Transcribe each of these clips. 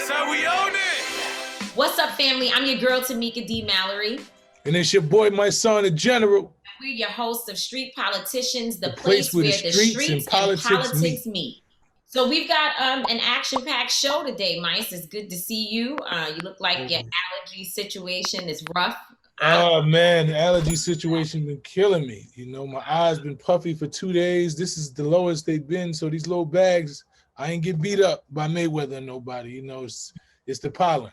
That's how we own it. What's up, family? I'm your girl, Tamika D. Mallory. And it's your boy, Mysonne, the General. We're your hosts of Street Politicians, the place where the streets and politics meet. So we've got an action-packed show today, Mice. It's good to see you. You look like your allergy situation is rough. Oh man, the allergy situation been killing me. You know, my eyes been puffy for 2 days. This is the lowest they've been. So these little bags, I ain't get beat up by Mayweather or nobody. You know, it's the pollen.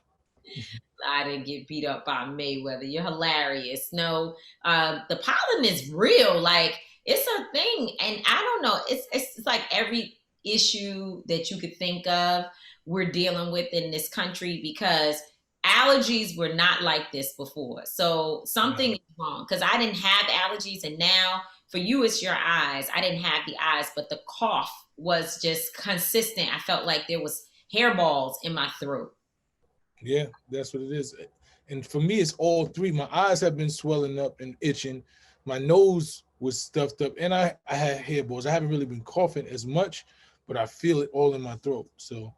I didn't get beat up by Mayweather. You're hilarious. No, the pollen is real. Like, it's a thing. And I don't know. It's like every issue that you could think of, we're dealing with in this country, because allergies were not like this before. So something is wrong, because I didn't have allergies, and now for you it's your eyes. I didn't have the eyes, but the cough was just consistent. I felt like there was hairballs in my throat. Yeah, that's what it is. And for me, it's all three. My eyes have been swelling up and itching. My nose was stuffed up, and I had hairballs. I haven't really been coughing as much, but I feel it all in my throat. So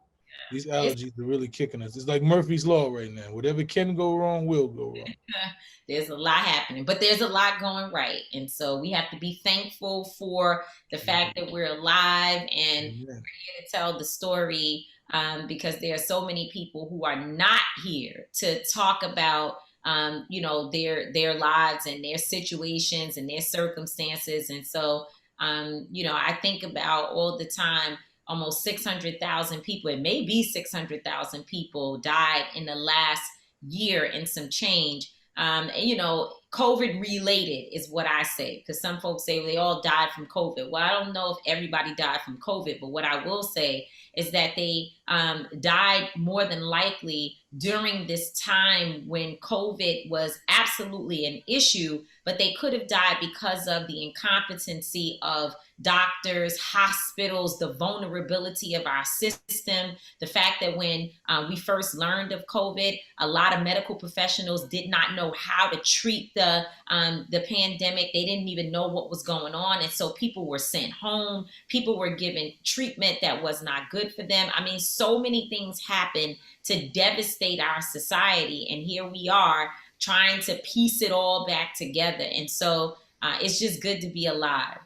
these allergies are really kicking us. It's like Murphy's Law right now. Whatever can go wrong will go wrong. There's a lot happening, but there's a lot going right. And so we have to be thankful for the fact that we're alive, and we're here to tell the story, because there are so many people who are not here to talk about their lives and their situations and their circumstances. And so I think about all the time, almost 600,000 people, it may be 600,000 people died in the last year and some change. COVID related is what I say, because some folks say they all died from COVID. Well, I don't know if everybody died from COVID, but what I will say is that they died more than likely during this time when COVID was absolutely an issue, but they could have died because of the incompetency of doctors, hospitals, the vulnerability of our system, the fact that when we first learned of COVID, a lot of medical professionals did not know how to treat the pandemic. They didn't even know what was going on. And so people were sent home. People were given treatment that was not good for them. I mean, so many things happened to devastate our society. And here we are trying to piece it all back together. And so it's just good to be alive.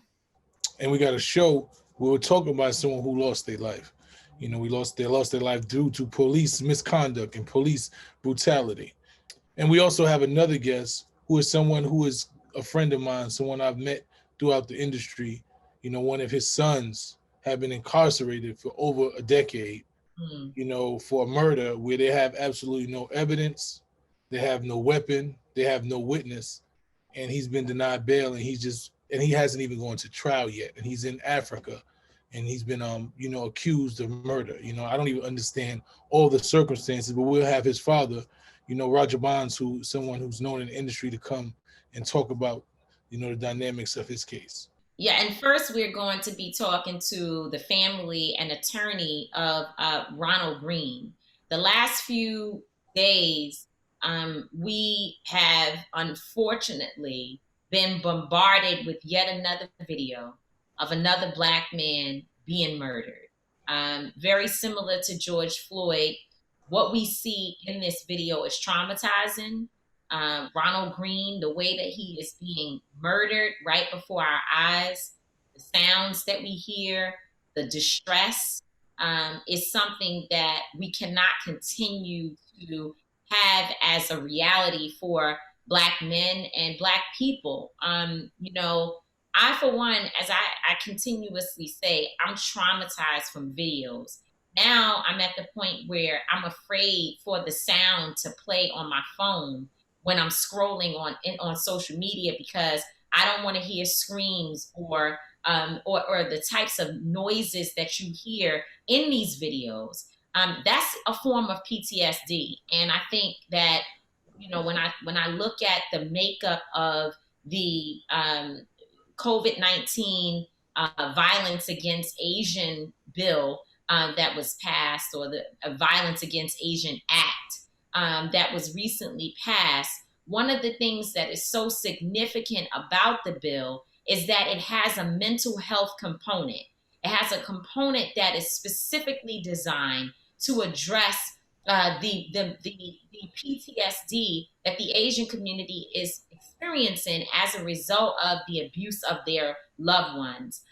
And we got a show where we're talking about someone who lost their life. You know, they lost their life due to police misconduct and police brutality. And we also have another guest who is someone who is a friend of mine, someone I've met throughout the industry. You know, one of his sons have been incarcerated for over a decade, for a murder where they have absolutely no evidence, they have no weapon, they have no witness, and he's been denied bail, and he hasn't even gone to trial yet, and he's in Africa, and he's been accused of murder. You know, I don't even understand all the circumstances, but we'll have his father, Roger Bonds, someone who's known in the industry, to come and talk about, the dynamics of his case. Yeah, and first we're going to be talking to the family and attorney of Ronald Greene. The last few days, we have unfortunately been bombarded with yet another video of another Black man being murdered. Very similar to George Floyd. What we see in this video is traumatizing. Ronald Greene, the way that he is being murdered right before our eyes, the sounds that we hear, the distress, is something that we cannot continue to have as a reality for Black men and Black people. I, for one, as I continuously say, I'm traumatized from videos. Now I'm at the point where I'm afraid for the sound to play on my phone when I'm scrolling on social media, because I don't want to hear screams or the types of noises that you hear in these videos. That's a form of PTSD. And I think that, when I look at the makeup of the COVID-19 violence against Asian bill that was passed, or the Violence Against Asian Act that was recently passed, one of the things that is so significant about the bill is that it has a mental health component. It has a component that is specifically designed to address the PTSD that the Asian community is experiencing as a result of the abuse of their loved ones.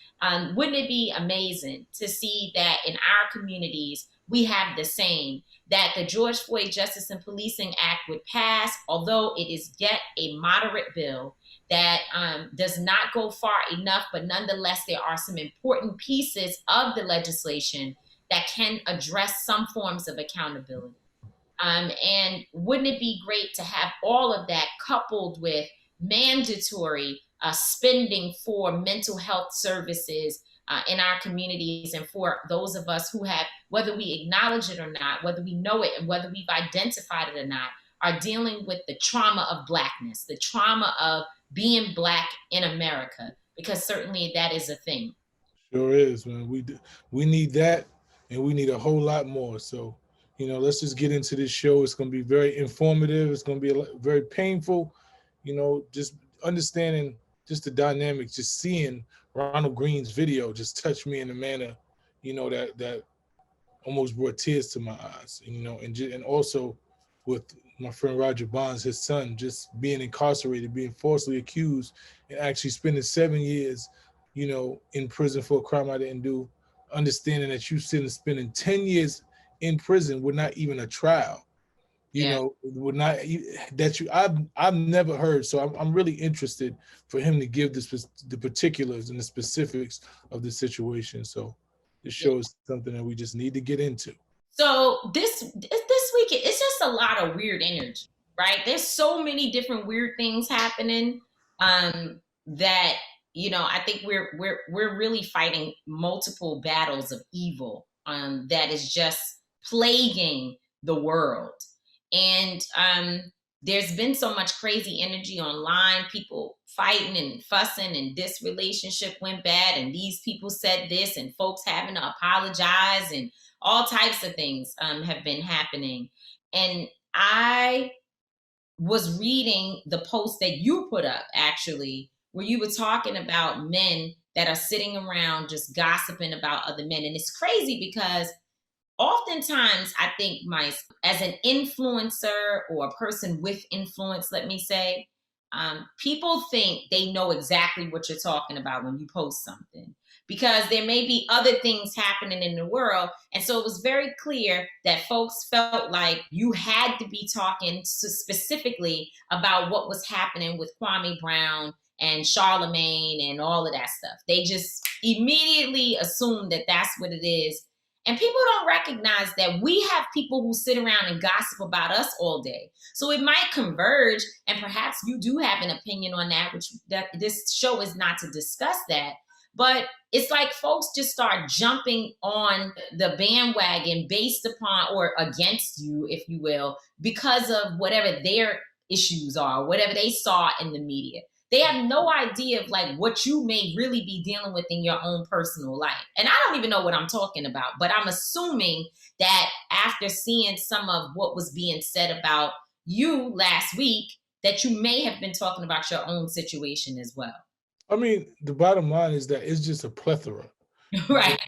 Wouldn't it be amazing to see that in our communities we have the same? That the George Floyd Justice and Policing Act would pass, although it is yet a moderate bill that does not go far enough, but nonetheless, there are some important pieces of the legislation that can address some forms of accountability. And wouldn't it be great to have all of that coupled with mandatory spending for mental health services in our communities, and for those of us who have, whether we acknowledge it or not, whether we know it and whether we've identified it or not, are dealing with the trauma of Blackness, the trauma of being Black in America, because certainly that is a thing. Sure is, man. We need that, and we need a whole lot more. So, let's just get into this show. It's going to be very informative. It's going to be very painful. Just understanding just the dynamics, just seeing Ronald Greene's video just touched me in a manner, that almost brought tears to my eyes. And also with my friend Roger Bonds, his son, just being incarcerated, being falsely accused, and actually spending 7 years, in prison for a crime I didn't do, understanding that you spending 10 years in prison with not even a trial, would not that I've never heard. So I'm really interested for him to give the particulars and the specifics of the situation. So this show is something that we just need to get into. So this week, it's just a lot of weird energy, right? There's so many different weird things happening that I think we're really fighting multiple battles of evil that is just plaguing the world. And there's been so much crazy energy online, people fighting and fussing, and this relationship went bad, and these people said this, and folks having to apologize, and all types of things have been happening. And I was reading the post that you put up, actually, where you were talking about men that are sitting around just gossiping about other men. And it's crazy because oftentimes I think, as an influencer or a person with influence, let me say, people think they know exactly what you're talking about when you post something, because there may be other things happening in the world. And so it was very clear that folks felt like you had to be talking specifically about what was happening with Kwame Brown and Charlemagne and all of that stuff. They just immediately assumed that that's what it is. And people don't recognize that we have people who sit around and gossip about us all day. So it might converge, and perhaps you do have an opinion on that, that this show is not to discuss that. But it's like folks just start jumping on the bandwagon based upon or against you, if you will, because of whatever their issues are, whatever they saw in the media. They have no idea of like what you may really be dealing with in your own personal life. And I don't even know what I'm talking about, but I'm assuming that after seeing some of what was being said about you last week, that you may have been talking about your own situation as well. I mean, the bottom line is that it's just a plethora. Right.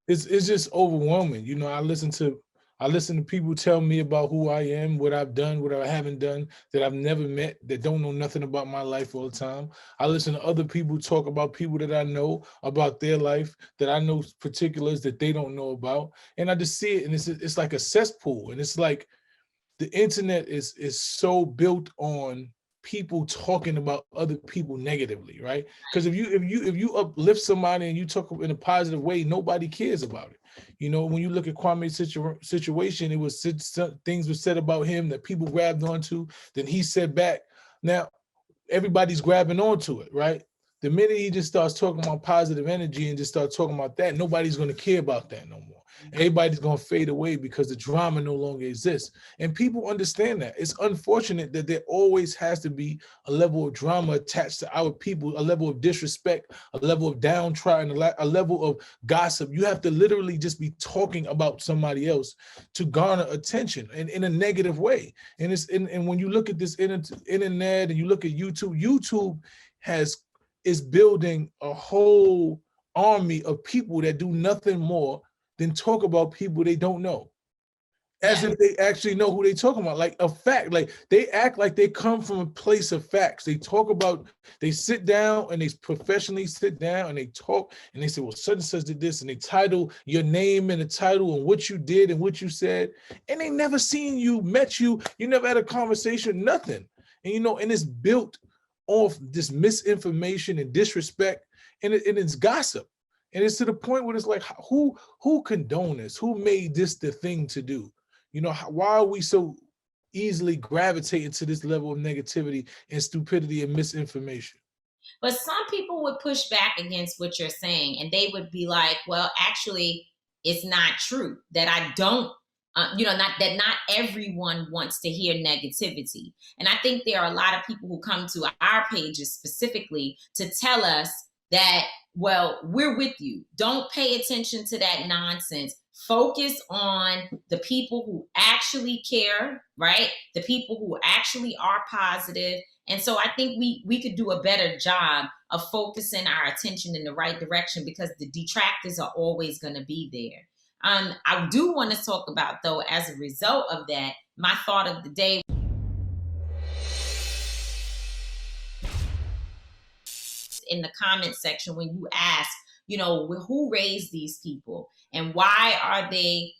It's just overwhelming. I listen to people tell me about who I am, what I've done, what I haven't done, that I've never met, that don't know nothing about my life all the time. I listen to other people talk about people that I know, about their life, that I know particulars that they don't know about. And I just see it, and it's like a cesspool. And it's like the internet is so built on people talking about other people negatively, right? Because if you uplift somebody and you talk in a positive way, nobody cares about it. When you look at Kwame's situation, it was things were said about him that people grabbed onto, then he said back. Now everybody's grabbing onto it, right? The minute he just starts talking about positive energy and just starts talking about that, nobody's going to care about that no more. Everybody's going to fade away because the drama no longer exists. And people understand that. It's unfortunate that there always has to be a level of drama attached to our people, a level of disrespect, a level of downtrodden, a level of gossip. You have to literally just be talking about somebody else to garner attention, and in a negative way. And when you look at this internet and you look at YouTube is building a whole army of people that do nothing more than talk about people they don't know. As if they actually know who they talking about, like a fact. Like they act like they come from a place of facts. They talk about, they sit down and they professionally sit down and they talk and they say, well, such and such did this, and they title your name and the title and what you did and what you said, and they never seen you, met you, you never had a conversation, nothing. And and it's built off this misinformation and disrespect, and it's gossip. And it's to the point where it's like, who condoned this? Who made this the thing to do? Why are we so easily gravitating to this level of negativity and stupidity and misinformation? But some people would push back against what you're saying, and they would be like, well, actually, it's not true that I don't, not everyone wants to hear negativity. And I think there are a lot of people who come to our pages specifically to tell us that, well, we're with you. Don't pay attention to that nonsense. Focus on the people who actually care, right? The people who actually are positive. And so I think we could do a better job of focusing our attention in the right direction, because the detractors are always going to be there. I do want to talk about, though, as a result of that, my thought of the day. In the comment section, when you ask, who raised these people and why are they,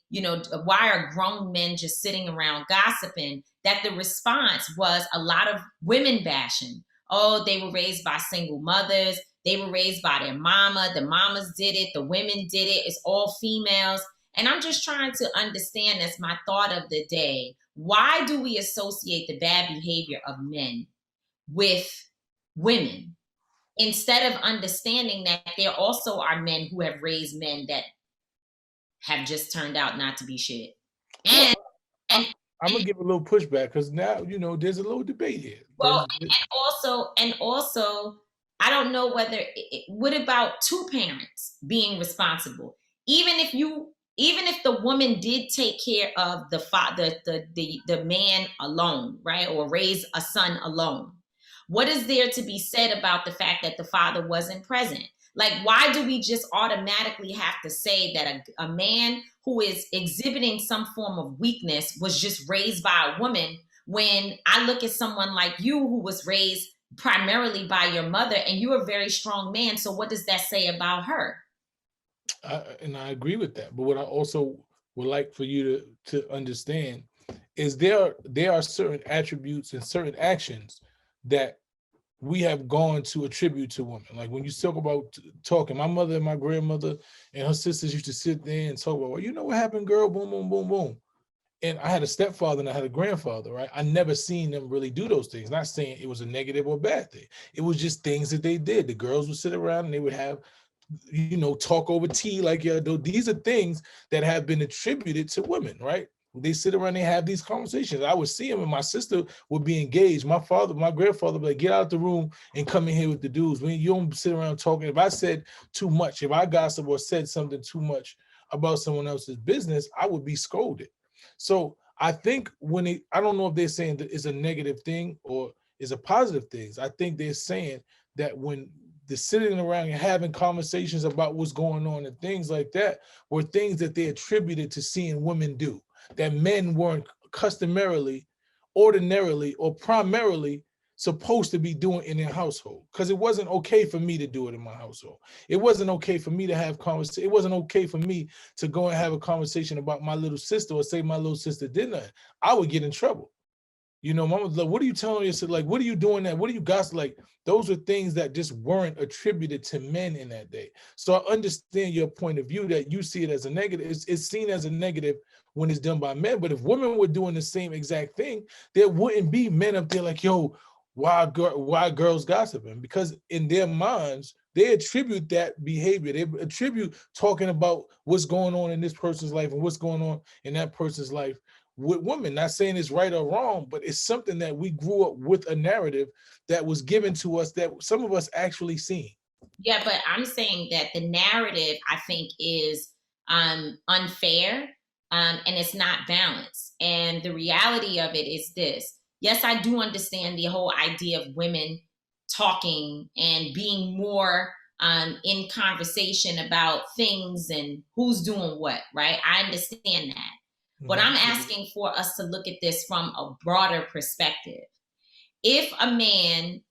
why are grown men just sitting around gossiping, that the response was a lot of women bashing. Oh, they were raised by single mothers. They were raised by their mama. The mamas did it. The women did it. It's all females. And I'm just trying to understand, that's my thought of the day. Why do we associate the bad behavior of men with women, instead of understanding that there also are men who have raised men that have just turned out not to be shit? And I'm gonna give a little pushback, because now there's a little debate here. Well, and also, I don't know whether. What about two parents being responsible? Even if the woman did take care of the father, the man alone, right, or raise a son alone, what is there to be said about the fact that the father wasn't present? Like, why do we just automatically have to say that a man who is exhibiting some form of weakness was just raised by a woman, when I look at someone like you who was raised primarily by your mother and you're a very strong man? So what does that say about her? And I agree with that. But what I also would like for you to understand is there are certain attributes and certain actions that we have gone to attribute to women. Like when you talk about talking, my mother and my grandmother and her sisters used to sit there and talk about, well, you know what happened, girl, boom, boom, boom, boom. And I had a stepfather and I had a grandfather, right? I never seen them really do those things. Not saying it was a negative or bad thing. It was just things that they did. The girls would sit around and they would have, talk over tea, like, yeah, these are things that have been attributed to women, right? They sit around, they have these conversations. I would see them, and my sister would be engaged. My grandfather would be like, get out the room and come in here with the dudes. You don't sit around talking. If I said too much, if I gossip or said something too much about someone else's business, I would be scolded. So I think I don't know if they're saying that it's a negative thing or is a positive thing. I think they're saying that when they're sitting around and having conversations about what's going on and things like that were things that they attributed to seeing women do, that men weren't customarily, ordinarily, or primarily supposed to be doing in their household. Because it wasn't okay for me to do it in my household. It wasn't okay for me to have conversation. It wasn't okay for me to go and have a conversation about my little sister or say my little sister did nothing. I would get in trouble. Mama was like, what are you telling yourself? Like, what are you doing that? What are you gossiping? Like, those are things that just weren't attributed to men in that day. So I understand your point of view that you see it as a negative. It's seen as a negative when it's done by men. But if women were doing the same exact thing, there wouldn't be men up there like, yo, why girls gossiping? Because in their minds, they attribute that behavior. They attribute talking about what's going on in this person's life and what's going on in that person's life with women. Not saying it's right or wrong, but it's something that we grew up with, a narrative that was given to us that some of us actually seen. Yeah, but I'm saying that the narrative, I think, is unfair, and it's not balanced. And the reality of it is this. Yes, I do understand the whole idea of women talking and being more in conversation about things and who's doing what, right? I understand that. But I'm asking for us to look at this from a broader perspective. If a man,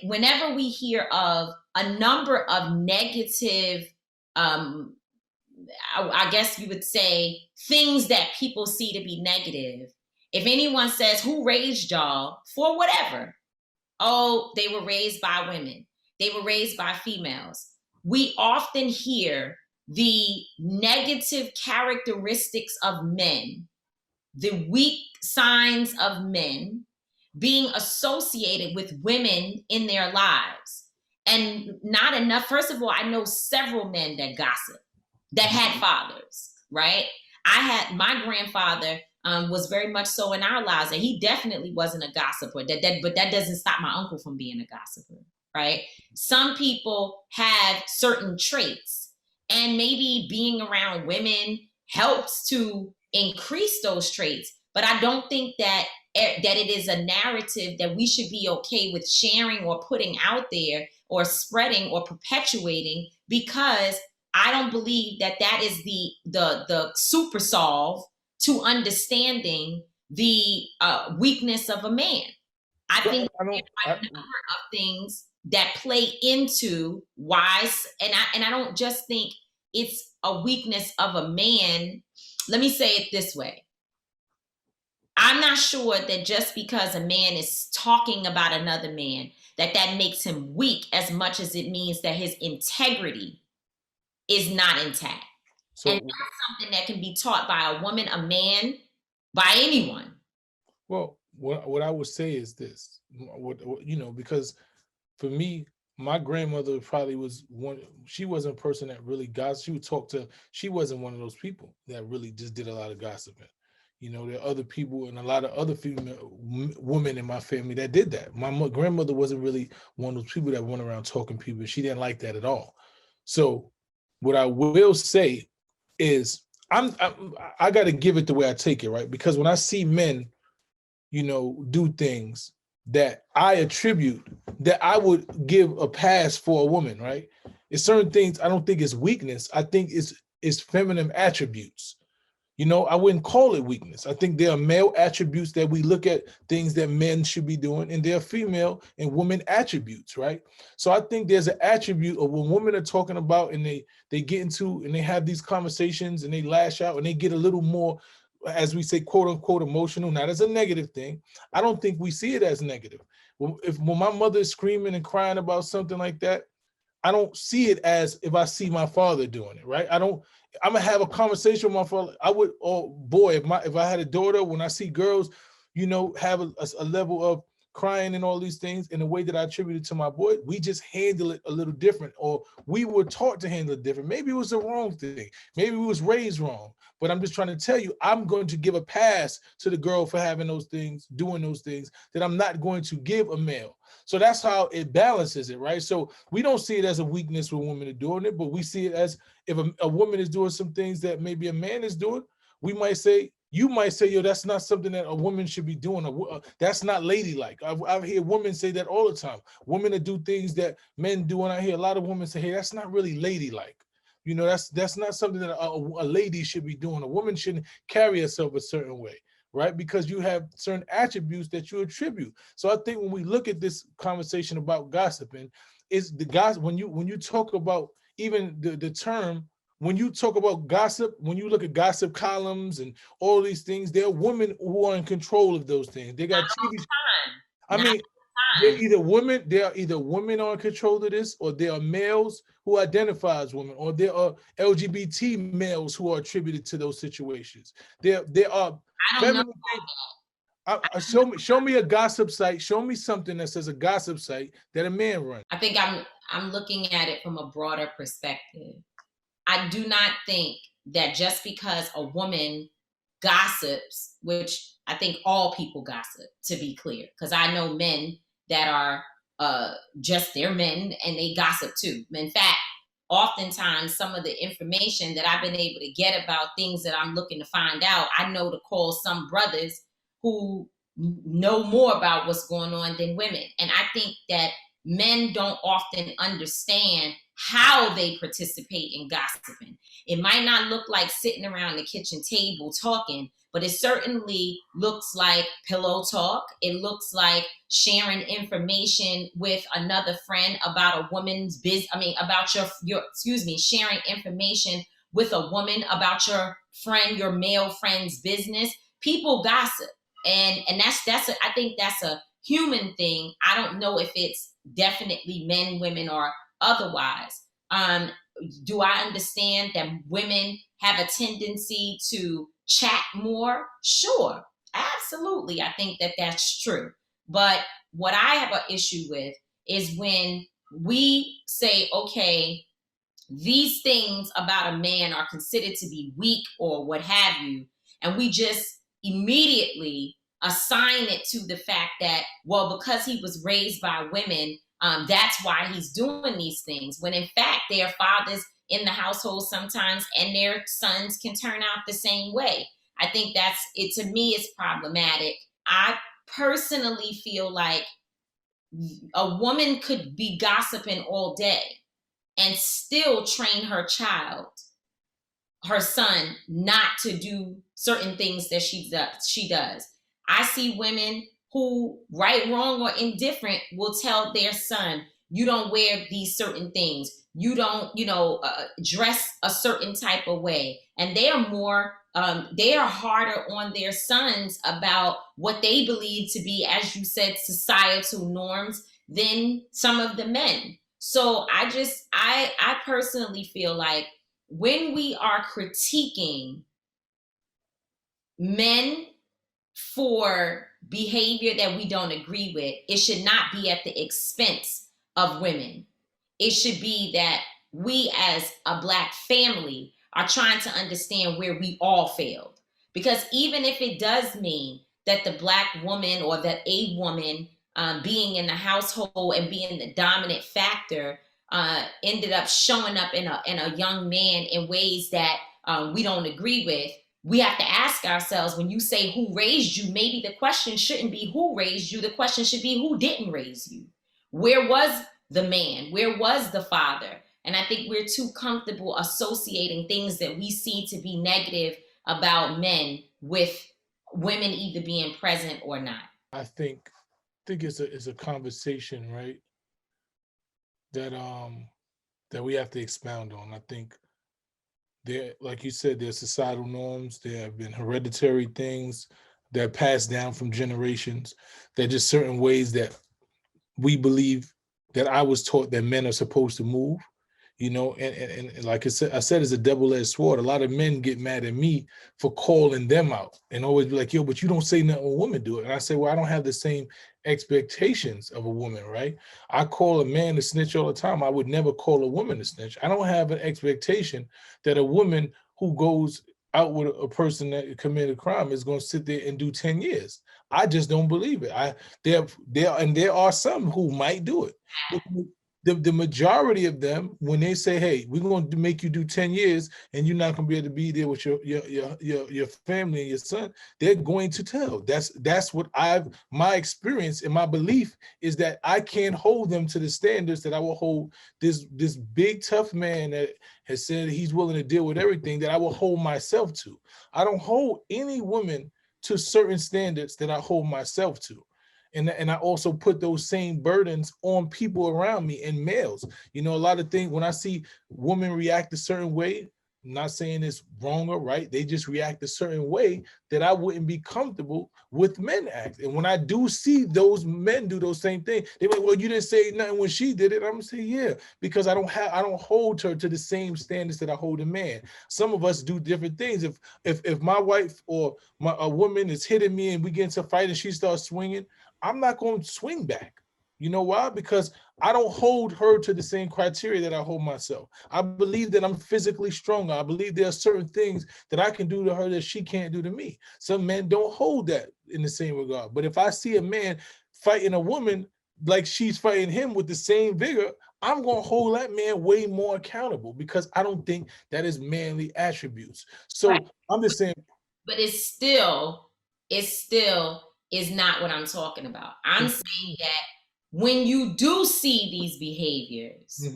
whenever we hear of a number of negative, I guess you would say, things that people see to be negative, if anyone says, who raised y'all for whatever? Oh, they were raised by women. They were raised by females. We often hear the negative characteristics of men, the weak signs of men being associated with women in their lives. And not enough. First of all, I know several men that gossip, that had fathers, right? My grandfather was very much so in our lives, and he definitely wasn't a gossiper. But that doesn't stop my uncle from being a gossiper, right? Some people have certain traits, and maybe being around women helps to increase those traits. But I don't think that it is a narrative that we should be okay with sharing or putting out there or spreading or perpetuating, because I don't believe that is the super solve to understanding the weakness of a man. I think there are a number of things that play into why, and I don't just think it's a weakness of a man. Let me say it this way. I'm not sure that just because a man is talking about another man, that makes him weak, as much as it means that his integrity is not intact. So, and that's something that can be taught by a woman, a man, by anyone. Well, what I would say is this, because for me, my grandmother probably was she wasn't a person that really gossiped. She would talk to, she wasn't one of those people that really just did a lot of gossiping. There are other people and a lot of other female women in my family that did that. My grandmother wasn't really one of those people that went around talking to people. She didn't like that at all. So what I will say is I got to give it the way I take it, right? Because when I see men, do things that I attribute, that I would give a pass for a woman, right? It's certain things I don't think it's weakness. I think it's feminine attributes. I wouldn't call it weakness. I think there are male attributes that we look at, things that men should be doing, and there are female and women attributes, right? So I think there's an attribute of when women are talking about and they get into and they have these conversations and they lash out and they get a little more, as we say, quote unquote, emotional, not as a negative thing. I don't think we see it as negative. When my mother is screaming and crying about something like that, I don't see it as if I see my father doing it, right? I'm gonna have a conversation with my father. I would, oh boy, if I had a daughter, when I see girls, have a level of crying and all these things in the way that I attribute it to my boy, we just handle it a little different, or we were taught to handle it different. Maybe it was the wrong thing. Maybe we was raised wrong. But I'm just trying to tell you, I'm going to give a pass to the girl for having those things, doing those things that I'm not going to give a male. So that's how it balances it, right? So we don't see it as a weakness when women are doing it, but we see it as if a woman is doing some things that maybe a man is doing, you might say, yo, that's not something that a woman should be doing. That's not ladylike. I've heard women say that all the time. Women that do things that men do, and I hear a lot of women say, hey, that's not really ladylike. That's not something that a lady should be doing. A woman shouldn't carry herself a certain way, right? Because you have certain attributes that you attribute. So I think when we look at this conversation about gossiping, is the gossip, when you talk about even the term, when you talk about gossip, when you look at gossip columns and all these things, there are women who are in control of those things. They got TV. There are either women are in control of this, or there are males who identify as women, or there are LGBT males who are attributed to those situations. There are feminine things. Show me a gossip site. Show me something that says a gossip site that a man runs. I think I'm looking at it from a broader perspective. I do not think that just because a woman gossips, which I think all people gossip, to be clear, because I know men that are just they're men and they gossip too. In fact, oftentimes some of the information that I've been able to get about things that I'm looking to find out, I know to call some brothers who know more about what's going on than women. And I think that men don't often understand how they participate in gossiping. It might not look like sitting around the kitchen table talking, but it certainly looks like pillow talk. It looks like sharing information with another friend about a woman's business. I mean, about sharing information with a woman about your friend, your male friend's business. People gossip. And I think that's a human thing. I don't know if it's definitely men, women, or otherwise. Do I understand that women have a tendency to chat more? Sure, absolutely. I think that that's true. But what I have an issue with is when we say, okay, these things about a man are considered to be weak or what have you, and we just immediately assign it to the fact that, well, because he was raised by women, that's why he's doing these things. When in fact, they are fathers in the household sometimes, and their sons can turn out the same way. I think that's it. To me, it's problematic. I personally feel like a woman could be gossiping all day and still train her child, her son, not to do certain things that she does. I see women who, right, wrong, or indifferent, will tell their son, you don't wear these certain things. You don't, dress a certain type of way. And they are harder on their sons about what they believe to be, as you said, societal norms than some of the men. So I personally feel like when we are critiquing men for behavior that we don't agree with, it should not be at the expense of women. It should be that we as a Black family are trying to understand where we all failed. Because even if it does mean that the Black woman, or that a woman being in the household and being the dominant factor, ended up showing up in a young man in ways that we don't agree with, we have to ask ourselves, when you say who raised you, maybe the question shouldn't be who raised you. The question should be who didn't raise you. Where was the man? Where was the father? And I think we're too comfortable associating things that we see to be negative about men with women either being present or not. I think it's a conversation, right? That we have to expound on. I think there, like you said, there's societal norms. There have been hereditary things that are passed down from generations. There are just certain ways that we believe, that I was taught, that men are supposed to move. And like I said, it's a double-edged sword. A lot of men get mad at me for calling them out and always be like, yo, but you don't say nothing when women do it. And I say, well, I don't have the same expectations of a woman, right? I call a man a snitch all the time. I would never call a woman a snitch. I don't have an expectation that a woman who goes out with a person that committed a crime is going to sit there and do 10 years. I just don't believe it. There are some who might do it. The majority of them, when they say, hey, we're going to make you do 10 years and you're not going to be able to be there with your family and your son, they're going to tell. That's what my experience and my belief is, that I can't hold them to the standards that I will hold this big tough man that has said he's willing to deal with everything, that I will hold myself to. I don't hold any woman to certain standards that I hold myself to. And I also put those same burdens on people around me, and males. A lot of things, when I see women react a certain way, I'm not saying it's wrong or right, they just react a certain way that I wouldn't be comfortable with men act. And when I do see those men do those same things, they're like, well, you didn't say nothing when she did it. I'm gonna say, yeah, because I don't hold her to the same standards that I hold a man. Some of us do different things. If my wife or a woman is hitting me and we get into a fight and she starts swinging, I'm not going to swing back. You know why? Because I don't hold her to the same criteria that I hold myself. I believe that I'm physically stronger. I believe there are certain things that I can do to her that she can't do to me. Some men don't hold that in the same regard. But if I see a man fighting a woman like she's fighting him with the same vigor, I'm going to hold that man way more accountable, because I don't think that is manly attributes. So right. I'm just saying. But it still is not what I'm talking about. I'm saying that when you do see these behaviors,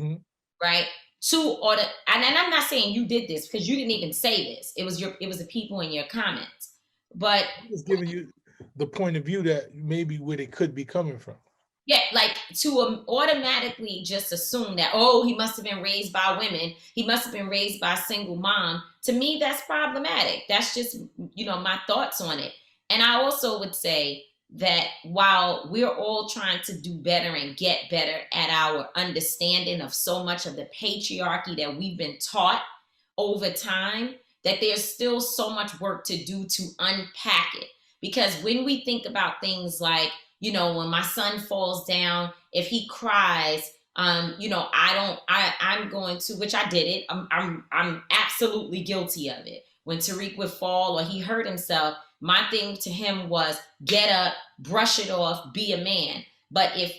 right? And I'm not saying you did this because you didn't even say this. It was the people in your comments. But I'm just giving you the point of view that maybe where they could be coming from. Yeah, like to automatically just assume that, oh, he must have been raised by women. He must have been raised by a single mom. To me, that's problematic. That's just, my thoughts on it. And I also would say that while we're all trying to do better and get better at our understanding of so much of the patriarchy that we've been taught over time, that there's still so much work to do to unpack it. Because when we think about things like, when my son falls down, if he cries, I'm going to, which I did it. I'm absolutely guilty of it. When Tariq would fall or he hurt himself, my thing to him was get up, brush it off, be a man. But if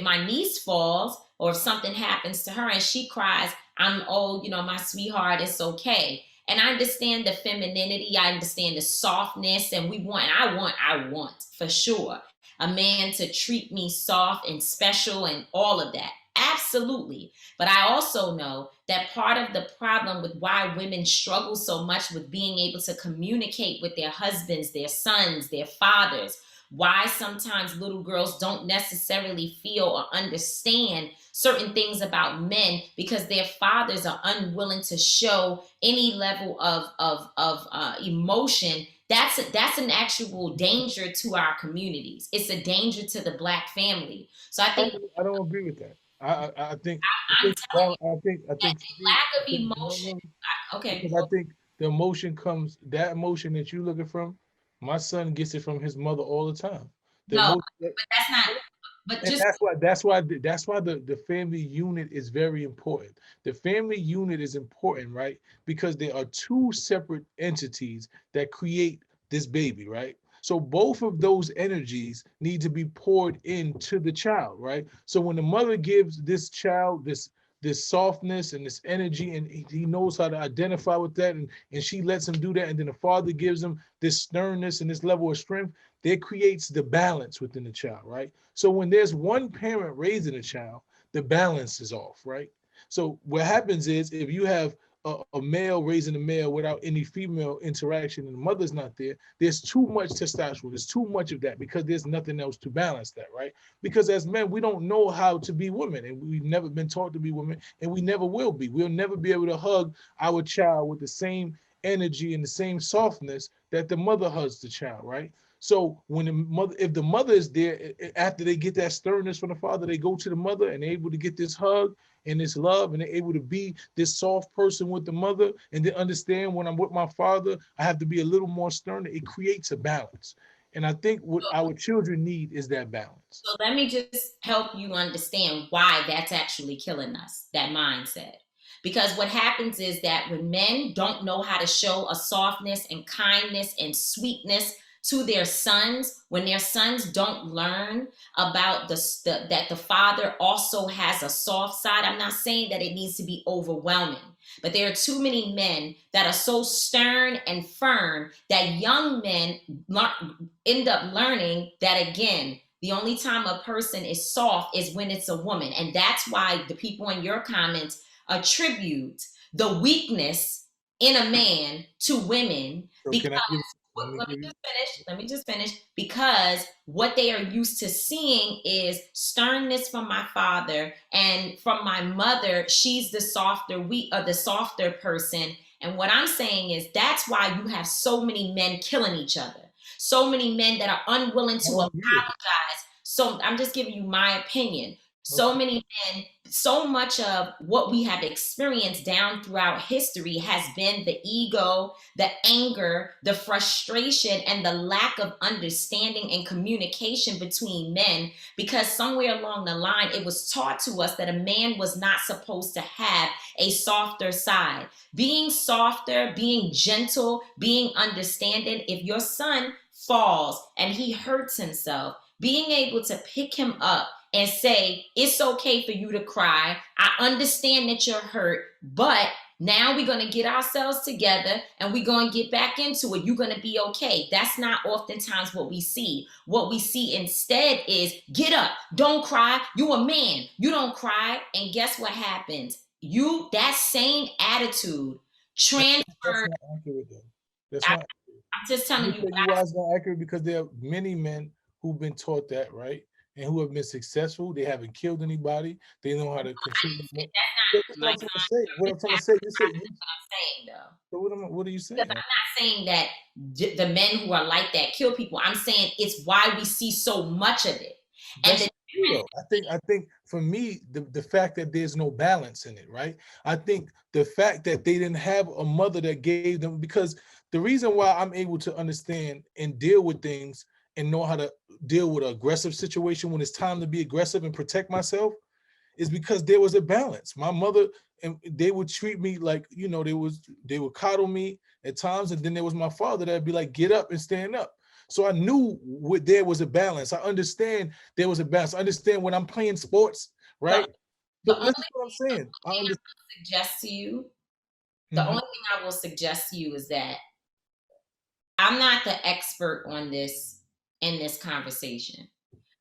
my niece falls or if something happens to her and she cries, I'm, my sweetheart, it's okay. And I understand the femininity. I understand the softness. And I want for sure a man to treat me soft and special and all of that. Absolutely. But I also know that part of the problem with why women struggle so much with being able to communicate with their husbands, their sons, their fathers, why sometimes little girls don't necessarily feel or understand certain things about men because their fathers are unwilling to show any level of emotion. That's an actual danger to our communities. It's a danger to the Black family. So I think I don't agree with that. I think lack of emotion. Okay. Because I think the emotion that emotion that you're looking from, my son gets it from his mother all the time. But that's not. But just that's why the family unit is very important. The family unit is important, right? Because there are two separate entities that create this baby, right? So both of those energies need to be poured into the child, right? So when the mother gives this child this softness and this energy, and he knows how to identify with that, and she lets him do that, and then the father gives him this sternness and this level of strength, that creates the balance within the child, right? So when there's one parent raising a child, the balance is off, right? So what happens is if you have a male raising a male without any female interaction and the mother's not there, there's too much testosterone. There's too much of that because there's nothing else to balance that, right? Because as men, we don't know how to be women, and we've never been taught to be women, and we never will be. We'll never be able to hug our child with the same energy and the same softness that the mother hugs the child, right? So if the mother is there, after they get that sternness from the father, they go to the mother and they're able to get this hug and this love, and they're able to be this soft person with the mother, and then understand when I'm with my father, I have to be a little more stern. It creates a balance. And I think what our children need is that balance. So let me just help you understand why that's actually killing us, that mindset. Because what happens is that when men don't know how to show a softness and kindness and sweetness to their sons, when their sons don't learn about that the father also has a soft side. I'm not saying that it needs to be overwhelming, but there are too many men that are so stern and firm that young men end up learning that, again, the only time a person is soft is when it's a woman. And that's why the people in your comments attribute the weakness in a man to women. So because let me just finish. Because what they are used to seeing is sternness from my father, and from my mother, she's the softer person. And what I'm saying is that's why you have so many men killing each other. So many men that are unwilling to apologize. So I'm just giving you my opinion. So many men, so much of what we have experienced down throughout history has been the ego, the anger, the frustration, and the lack of understanding and communication between men, because somewhere along the line, it was taught to us that a man was not supposed to have a softer side. Being softer, being gentle, being understanding. If your son falls and he hurts himself, being able to pick him up and say, it's okay for you to cry. I understand that you're hurt, but Now we're going to get ourselves together and we're going to get back into it. You're going to be okay. That's not oftentimes what we see. What we see instead is get up, don't cry. You a man. You don't cry. And guess what happens? That same attitude transferred. That's not accurate, though. That's not. I'm just telling you. Why it's not accurate, because there are many men who've been taught that, right? And who have been successful. They haven't killed anybody. They know how to control. That's what I'm trying to say. What I'm trying to say. You said. That's what I'm saying, though. So what are you saying? Because I'm not saying that the men who are like that kill people. I'm saying it's why we see so much of it. That's true, I think for me, the fact that there's no balance in it, right? I think the fact that they didn't have a mother that gave them, because the reason why I'm able to understand and deal with things and know how to deal with an aggressive situation when it's time to be aggressive and protect myself is because there was a balance. My mother, and they would treat me like, you know, they would coddle me at times, and then there was my father that'd be like, get up and stand up. So I knew there was a balance. I understand there was a balance. I understand when I'm playing sports, right? But that's what I'm saying. The only thing I will suggest to you is that I'm not the expert on this in this conversation.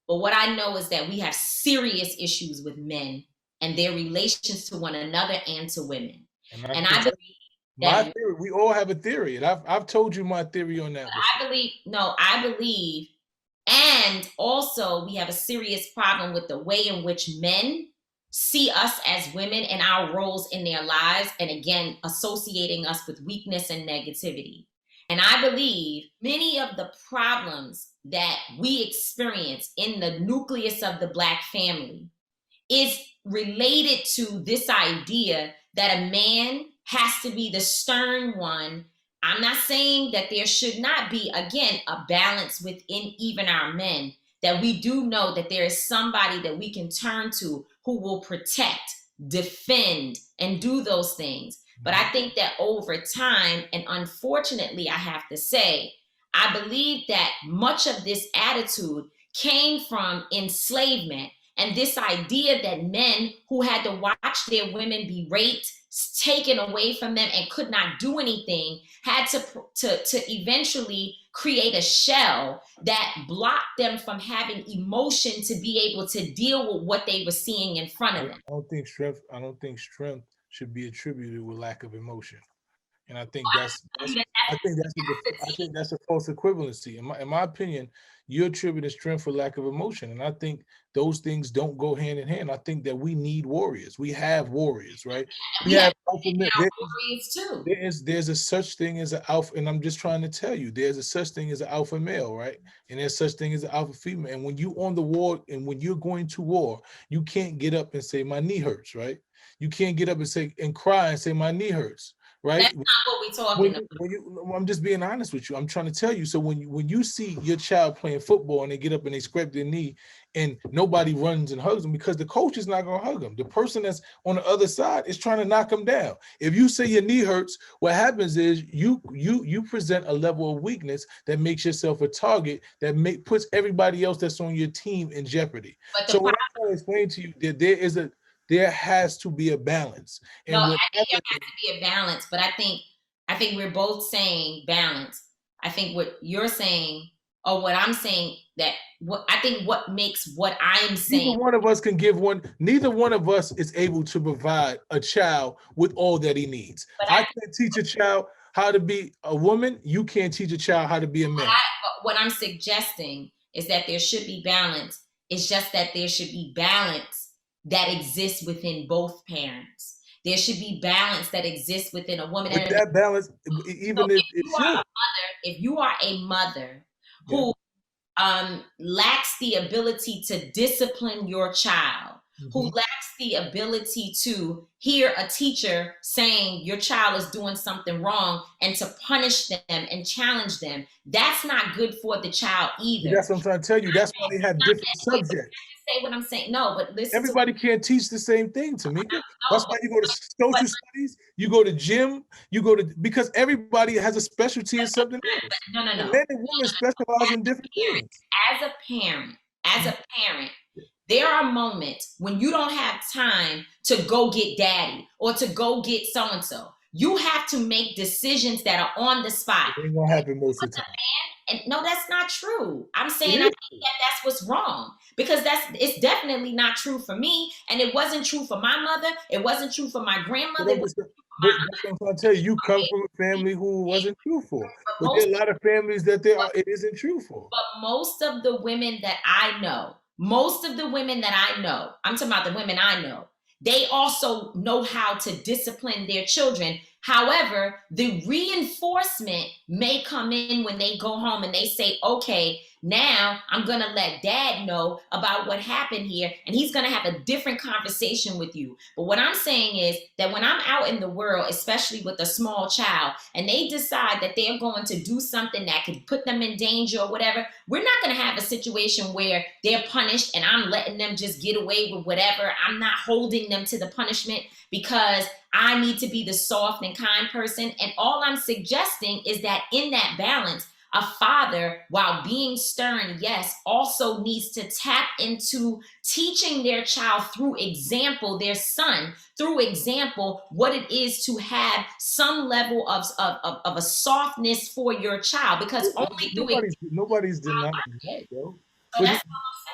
But what I know is that we have serious issues with men and their relations to one another and to women. And I believe my theory, we all have a theory, and I've told you my theory on that. I believe, and also we have a serious problem with the way in which men see us as women and our roles in their lives, and again, associating us with weakness and negativity. And I believe many of the problems that we experience in the nucleus of the Black family is related to this idea that a man has to be the stern one. I'm not saying that there should not be, again, a balance within even our men, that we do know that there is somebody that we can turn to who will protect, defend, and do those things. But I think that over time, and unfortunately, I have to say, I believe that much of this attitude came from enslavement and this idea that men who had to watch their women be raped, taken away from them, and could not do anything had to eventually create a shell that blocked them from having emotion to be able to deal with what they were seeing in front of them. I don't think strength should be attributed with lack of emotion. And I think that's a false equivalency. In my opinion, you attribute strength for lack of emotion, and I think those things don't go hand in hand. I think that we need warriors. We have warriors, right? We have alpha male. Warriors too. There's a such thing as an alpha, and I'm just trying to tell you, there's a such thing as an alpha male, right? And there's such thing as an alpha female. And when you on the war, and when you're going to war, you can't get up and say my knee hurts, right? You can't get up and cry and say my knee hurts. Right? That's not what we're talking about. I'm just being honest with you. I'm trying to tell you. So when you see your child playing football and they get up and they scrape their knee and nobody runs and hugs them, because the coach is not going to hug them. The person that's on the other side is trying to knock them down. If you say your knee hurts, what happens is you present a level of weakness that makes yourself a target that puts everybody else that's on your team in jeopardy. So what I'm trying to explain to you, that there has to be a balance. And no, I think there has to be a balance, but I think we're both saying balance. I think what you're saying, or what I'm saying, what makes what I'm saying. Neither one of us can give one. Neither one of us is able to provide a child with all that he needs. I can't teach a child how to be a woman. You can't teach a child how to be a man. What I'm suggesting is that there should be balance. It's just that there should be balance that exists within both parents. There should be balance that exists within a woman. But that balance, even if you are a mother who lacks the ability to discipline your child, who lacks the ability to hear a teacher saying your child is doing something wrong and to punish them and challenge them, that's not good for the child either. That's what I'm trying to tell you. That's why they have different subjects. Say what I'm saying. No, but listen. Everybody can't teach the same thing, Tamika. That's why you go to social studies, you go to gym, because everybody has a specialty in something else. No. Men and women specialize in different things. As a parent, There are moments when you don't have time to go get daddy or to go get so-and-so. You have to make decisions that are on the spot. It ain't gonna happen most of the time. And no, that's not true. I'm saying I think that's what's wrong, because it's definitely not true for me, and it wasn't true for my mother. It wasn't true for my grandmother. But that's what I'm trying to tell you. You come from a family who wasn't truthful. But there are a lot of families that it isn't truthful. But most of the women that I know, I'm talking about the women I know, they also know how to discipline their children. However, the reinforcement may come in when they go home and they say, okay, now I'm going to let dad know about what happened here, and he's going to have a different conversation with you. But what I'm saying is that when I'm out in the world, especially with a small child, and they decide that they're going to do something that could put them in danger or whatever, we're not going to have a situation where they're punished and I'm letting them just get away with whatever. I'm not holding them to the punishment because I need to be the soft and kind person. And all I'm suggesting is that in that balance, a father, while being stern, yes, also needs to tap into teaching their child through example, their son, through example, what it is to have some level of a softness for your child. Because only nobody's denying that, though. So that's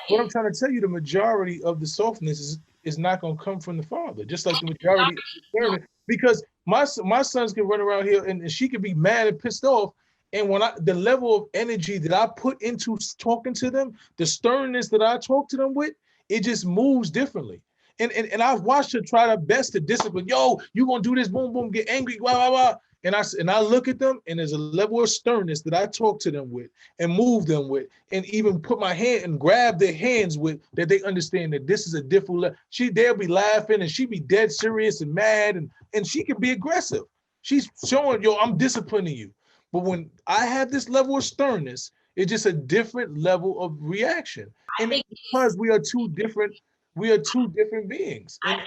what I'm trying to tell you, the majority of the softness is not going to come from the father, just like the majority of the sternness. Because my sons can run around here and she can be mad and pissed off. And when the level of energy that I put into talking to them, the sternness that I talk to them with, it just moves differently. And I've watched her try her best to discipline. Yo, you gonna do this, boom, boom, get angry, blah, blah, blah. And I look at them, and there's a level of sternness that I talk to them with and move them with, and even put my hand and grab their hands with, that they understand that this is a different level. They'll be laughing and she be dead serious and mad, and she can be aggressive. She's showing, yo, I'm disciplining you. But when I have this level of sternness, it's just a different level of reaction. And because we are two different beings. And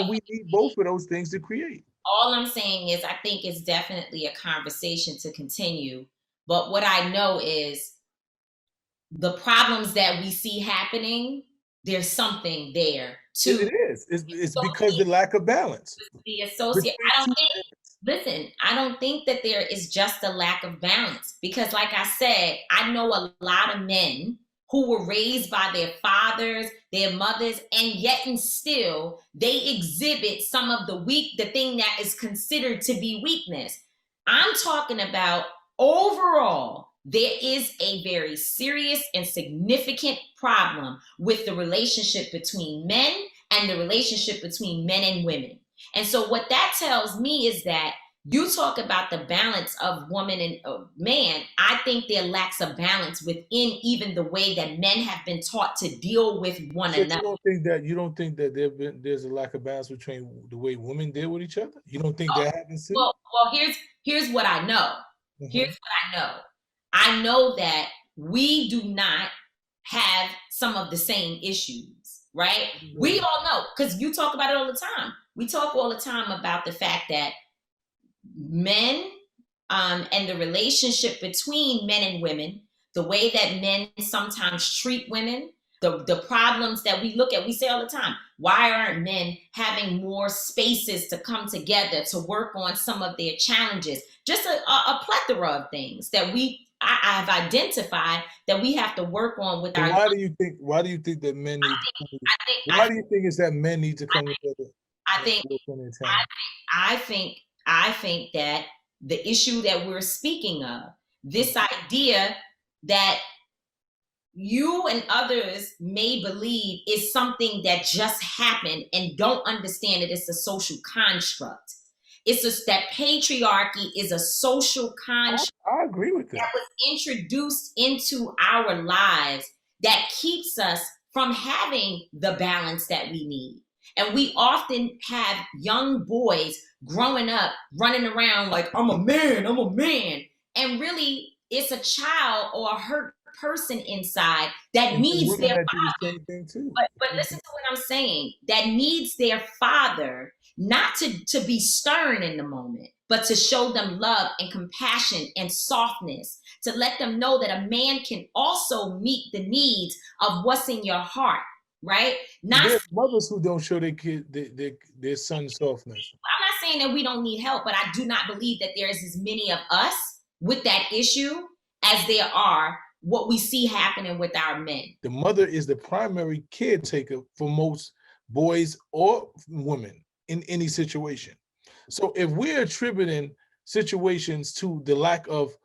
we need both of those things to create. All I'm saying is I think it's definitely a conversation to continue. But what I know is the problems that we see happening, there's something there too. It is. It's because the lack of balance. The associate. I don't think that there is just a lack of balance, because like I said, I know a lot of men who were raised by their fathers, their mothers, and yet and still they exhibit some of the thing that is considered to be weakness. I'm talking about overall, there is a very serious and significant problem with the relationship between men and the relationship between men and women. And so what that tells me is that you talk about the balance of woman and man. I think there lacks a balance within even the way that men have been taught to deal with one another. You don't think that there's a lack of balance between the way women deal with each other? You don't think that happens too? Well, here's what I know. Mm-hmm. Here's what I know. I know that we do not have some of the same issues, right? Mm-hmm. We all know, because you talk about it all the time. We talk all the time about the fact that men and the relationship between men and women, the way that men sometimes treat women, the problems that we look at, we say all the time, why aren't men having more spaces to come together to work on some of their challenges? Just a plethora of things that I've identified that we have to work on with our. Why do you think that men need to come together? Why do you think it's that men need to come together? I think that the issue that we're speaking of, this idea that you and others may believe is something that just happened and don't understand that it's a social construct. It's just that patriarchy is a social construct. I agree with that. That was introduced into our lives that keeps us from having the balance that we need. And we often have young boys growing up, running around like, I'm a man. And really, it's a child or a hurt person inside that needs their father. But listen to what I'm saying. That needs their father, not to be stern in the moment, but to show them love and compassion and softness, to let them know that a man can also meet the needs of what's in your heart. right? Not There's mothers who don't show their kid their son softness. I'm not saying that we don't need help, but I do not believe that there is as many of us with that issue as there are what we see happening with our men. The mother is the primary caretaker for most boys or women in any situation. So if we're attributing situations to the lack of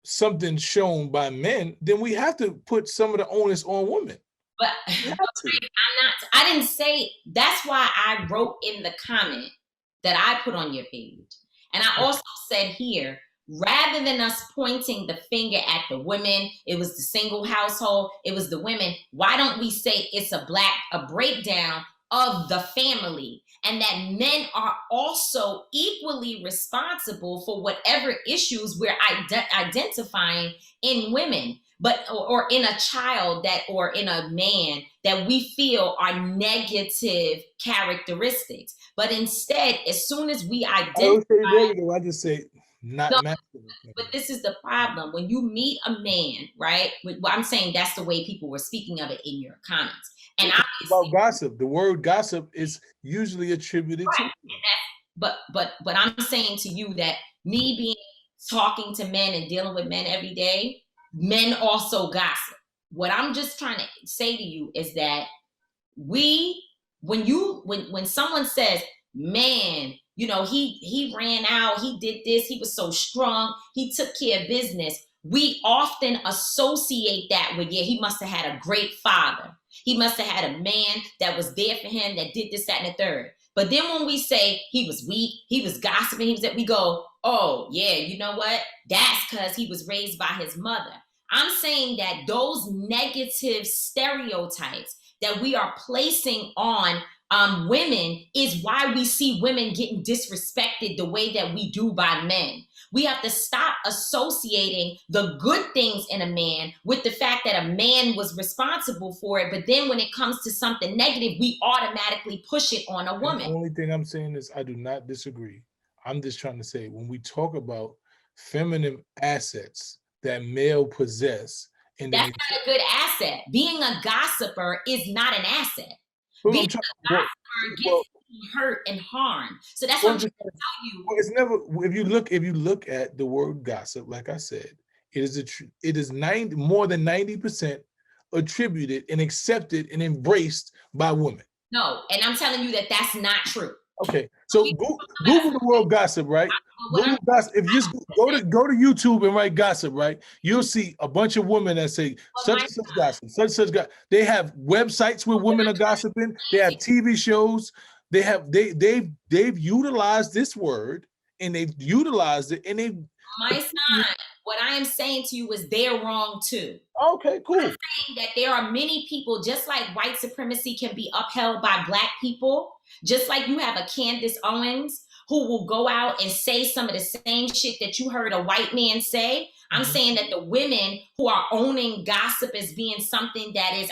something shown by men, then we have to put some of the onus on women. But I didn't say, that's why I wrote in the comment that I put on your page. And I also said here, rather than us pointing the finger at the women, it was the single household, it was the women, why don't we say it's a breakdown of the family, and that men are also equally responsible for whatever issues we're identifying in women, but or in a child that, or in a man that we feel are negative characteristics. But instead, as soon as we identify, I just say not no, masculine. but this is the problem. When you meet a man, right? Well, I'm saying that's the way people were speaking of it in your comments. And about gossip, the word gossip is usually attributed to. But I'm saying to you that me being talking to men and dealing with men every day, men also gossip. What I'm just trying to say to you is that when someone says, man, you know, he ran out, he did this, he was so strong, he took care of business, we often associate that with, yeah, he must have had a great father. He must have had a man that was there for him, that did this, that, and the third. But then when we say he was weak, he was gossiping, we go, oh, yeah, you know what? That's because he was raised by his mother. I'm saying that those negative stereotypes that we are placing on women is why we see women getting disrespected the way that we do by men. We have to stop associating the good things in a man with the fact that a man was responsible for it. But then when it comes to something negative, we automatically push it on a woman. The only thing I'm saying is I do not disagree. I'm just trying to say, when we talk about feminine assets that male possess, and that's not a good asset. Being a gossiper is not an asset. Being a gossiper gets hurt and harmed. So that's what I'm trying to tell you. Well, it's never. If you look at the word gossip, like I said, it is more than 90% attributed and accepted and embraced by women. No, and I'm telling you that that's not true. Okay, so Google the word gossip, right? Google gossip. If you just go to YouTube and write gossip, right, you'll see a bunch of women that say such and such gossip, such and such gossip. They have websites where women are gossiping. They have TV shows. They've utilized this word, and they've utilized it, and they've. My son, what I am saying to you is they're wrong too. Okay, cool. I'm saying that there are many people, just like white supremacy can be upheld by Black people, just like you have a Candace Owens who will go out and say some of the same shit that you heard a white man say. I'm saying that the women who are owning gossip as being something that is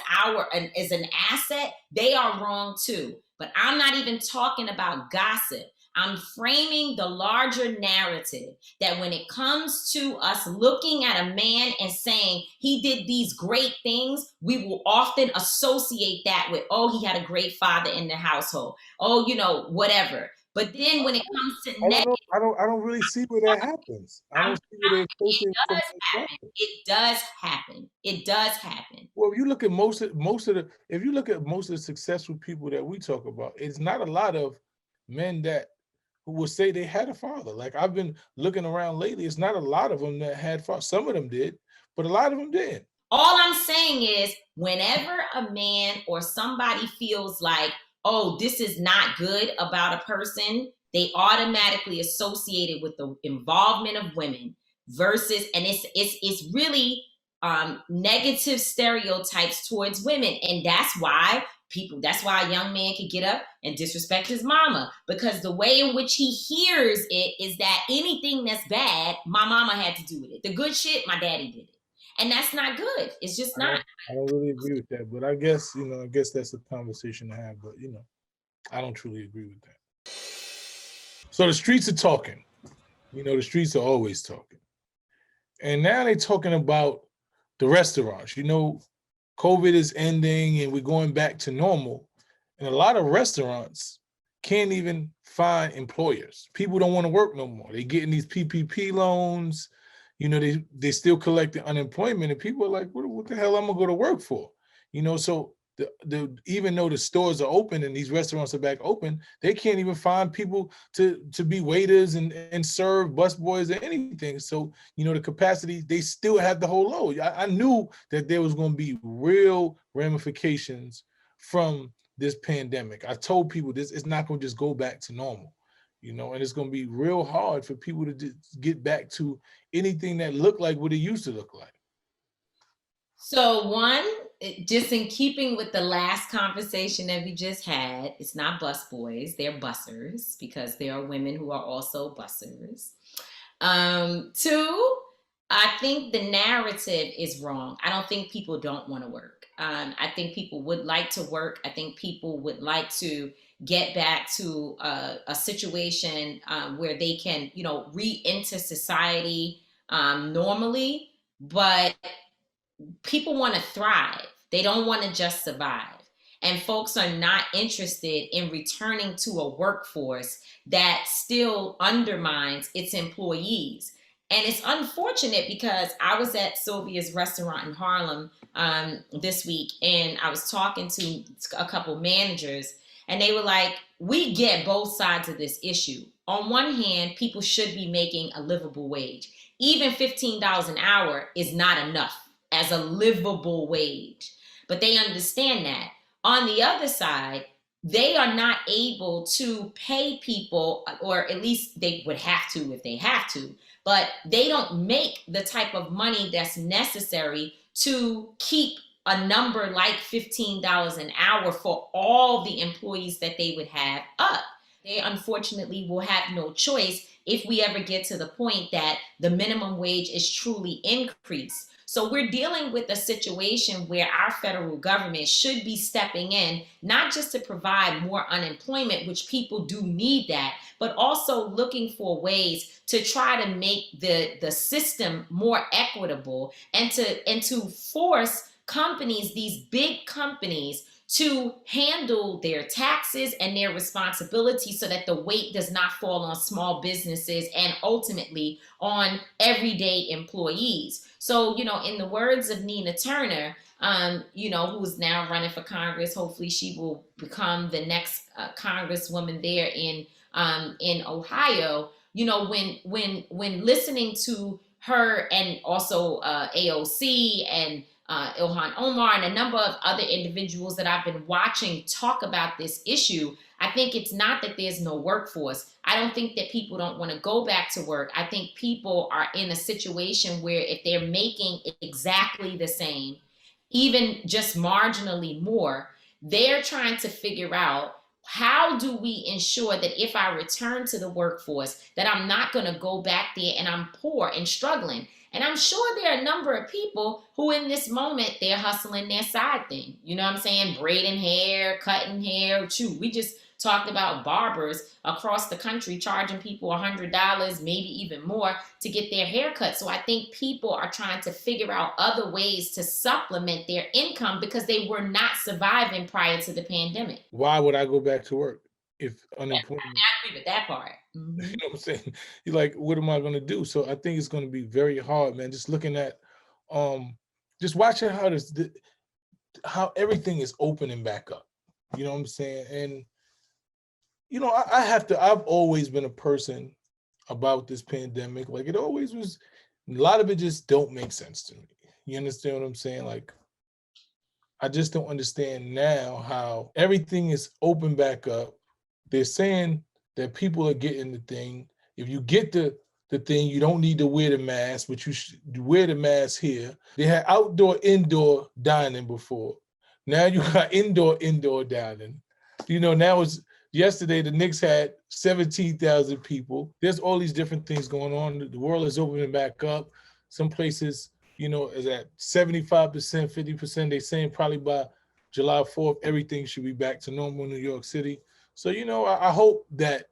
an asset, they are wrong too. But I'm not even talking about gossip. I'm framing the larger narrative that when it comes to us looking at a man and saying he did these great things, we will often associate that with, oh, he had a great father in the household. Oh, you know, whatever. But then when it comes to negative, I don't really see where that happens. I don't see where it does happen. It does happen. Well, if you look at most of the successful people that we talk about, it's not a lot of men that who will say they had a father. Like, I've been looking around lately, it's not a lot of them that had father. Some of them did, but a lot of them didn't. All I'm saying is, whenever a man or somebody feels like, oh, this is not good about a person, they automatically associate it with the involvement of women versus, and it's really negative stereotypes towards women. And that's why a young man can get up and disrespect his mama, because the way in which he hears it is that anything that's bad, my mama had to do with it. The good shit, my daddy did it. And that's not good. It's just not. I don't really agree with that, but I guess that's a conversation to have, but I don't truly agree with that. So the streets are talking. The streets are always talking. And now they're talking about the restaurants. COVID is ending and we're going back to normal. And a lot of restaurants can't even find employers. People don't want to work no more. They're getting these PPP loans. You know, they still collecting unemployment, and people are like, what the hell am I going to work for? You know, so even though the stores are open and these restaurants are back open, they can't even find people to be waiters and serve busboys or anything. So, you know, the capacity, they still have the whole load. I knew that there was going to be real ramifications from this pandemic. I told people this is not going to just go back to normal, you know, and it's going to be real hard for people to get back to anything that looked like what it used to look like. So one, just in keeping with the last conversation that we just had, it's not busboys, they're bussers, because there are women who are also bussers. Two, I think the narrative is wrong. I don't think people don't want to work. I think people would like to work. I think people would like to get back to a situation where they can, you know, re-enter society normally, but people want to thrive. They don't want to just survive. And folks are not interested in returning to a workforce that still undermines its employees. And it's unfortunate because I was at Sylvia's restaurant in Harlem this week, and I was talking to a couple managers, and they were like, we get both sides of this issue. On one hand, people should be making a livable wage. Even $15 an hour is not enough as a livable wage, but they understand that. On the other side, they are not able to pay people, or at least they would have to if they have to, but they don't make the type of money that's necessary to keep a number like $15 an hour for all the employees that they would have up. They unfortunately will have no choice if we ever get to the point that the minimum wage is truly increased. So we're dealing with a situation where our federal government should be stepping in, not just to provide more unemployment, which people do need that, but also looking for ways to try to make the system more equitable and to force companies, these big companies, to handle their taxes and their responsibilities so that the weight does not fall on small businesses and ultimately on everyday employees. So, you know, in the words of Nina Turner, you know, who's now running for Congress, hopefully she will become the next congresswoman there in Ohio. You know, when listening to her and also AOC and Ilhan Omar and a number of other individuals that I've been watching talk about this issue, I think it's not that there's no workforce. I don't think that people don't want to go back to work. I think people are in a situation where if they're making exactly the same, even just marginally more, they're trying to figure out, how do we ensure that if I return to the workforce, that I'm not going to go back there and I'm poor and struggling? And I'm sure there are a number of people who in this moment, they're hustling their side thing. You know what I'm saying? Braiding hair, cutting hair. Shoot, we just talked about barbers across the country charging people $100, maybe even more, to get their hair cut. So I think people are trying to figure out other ways to supplement their income because they were not surviving prior to the pandemic. Why would I go back to work if unemployment? I agree with that part. Mm-hmm. You know what I'm saying? You're like, what am I going to do? So I think it's going to be very hard, man. Just looking at, just watching how everything is opening back up. You know what I'm saying? And you know, I've always been a person about this pandemic. Like, it always was, a lot of it just don't make sense to me. You understand what I'm saying? Like, I just don't understand now how everything is open back up. They're saying that people are getting the thing. If you get the thing, you don't need to wear the mask, but you should wear the mask here. They had outdoor, indoor dining before. Now you got indoor dining. You know, now it's, yesterday, the Knicks had 17,000 people. There's all these different things going on. The world is opening back up. Some places, you know, is at 75%, 50%. They're saying probably by July 4th, everything should be back to normal in New York City. So, you know, I hope that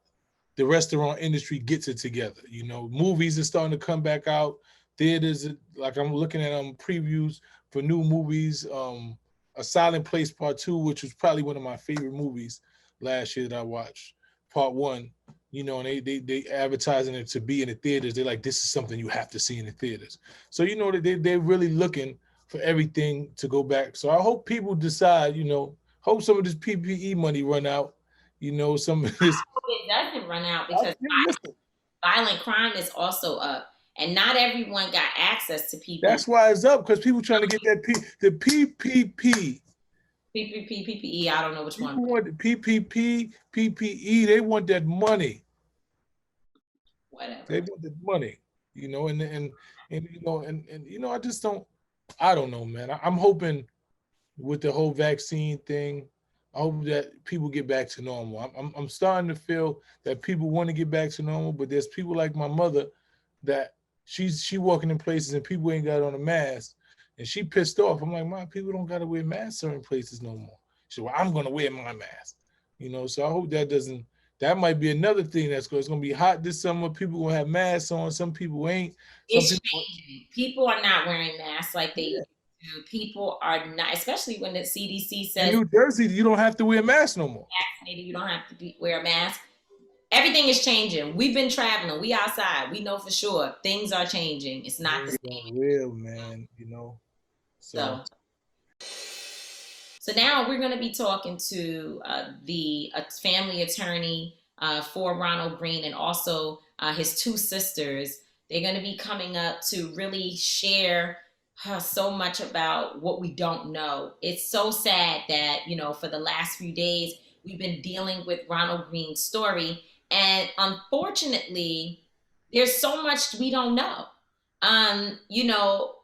the restaurant industry gets it together. You know, movies are starting to come back out. theaters. Like I'm looking at previews for new movies. A Silent Place Part 2, which was probably one of my favorite movies last year that I watched. Part 1, you know, and they advertising it to be in the theaters. They're like, this is something you have to see in the theaters. So you know that they're really looking for everything to go back. So I hope people decide, you know, hope some of this PPE money run out. You know, some of this. I hope it doesn't run out because violent crime is also up, and not everyone got access to PPE. That's why it's up, because people trying to get that the PPP. PPE, I don't know which one. People want the PPP, PPE. They want that money. Whatever. They want the money, you know, and you know, I don't know, man. I'm hoping with the whole vaccine thing, I hope that people get back to normal. I'm starting to feel that people want to get back to normal, but there's people like my mother that she walking in places and people ain't got on a mask, and she pissed off. I'm like, Mom, people don't got to wear masks certain places no more. She said, well, I'm gonna wear my mask, you know. So I hope that doesn't. That might be another thing it's gonna be hot this summer. People gonna have masks on. Some people ain't. People are not wearing masks like they used to. People are not, especially when the CDC says in New Jersey, you don't have to wear a mask no more. Vaccinated, you don't have to wear a mask. Everything is changing. We've been traveling. We outside. We know for sure things are changing. It's not the same. Real, man. You know. So now we're going to be talking to the family attorney for Ronald Greene and also his two sisters. They're going to be coming up to really share so much about what we don't know. It's so sad that, you know, for the last few days, we've been dealing with Ronald Greene's story. And unfortunately, there's so much we don't know. You know,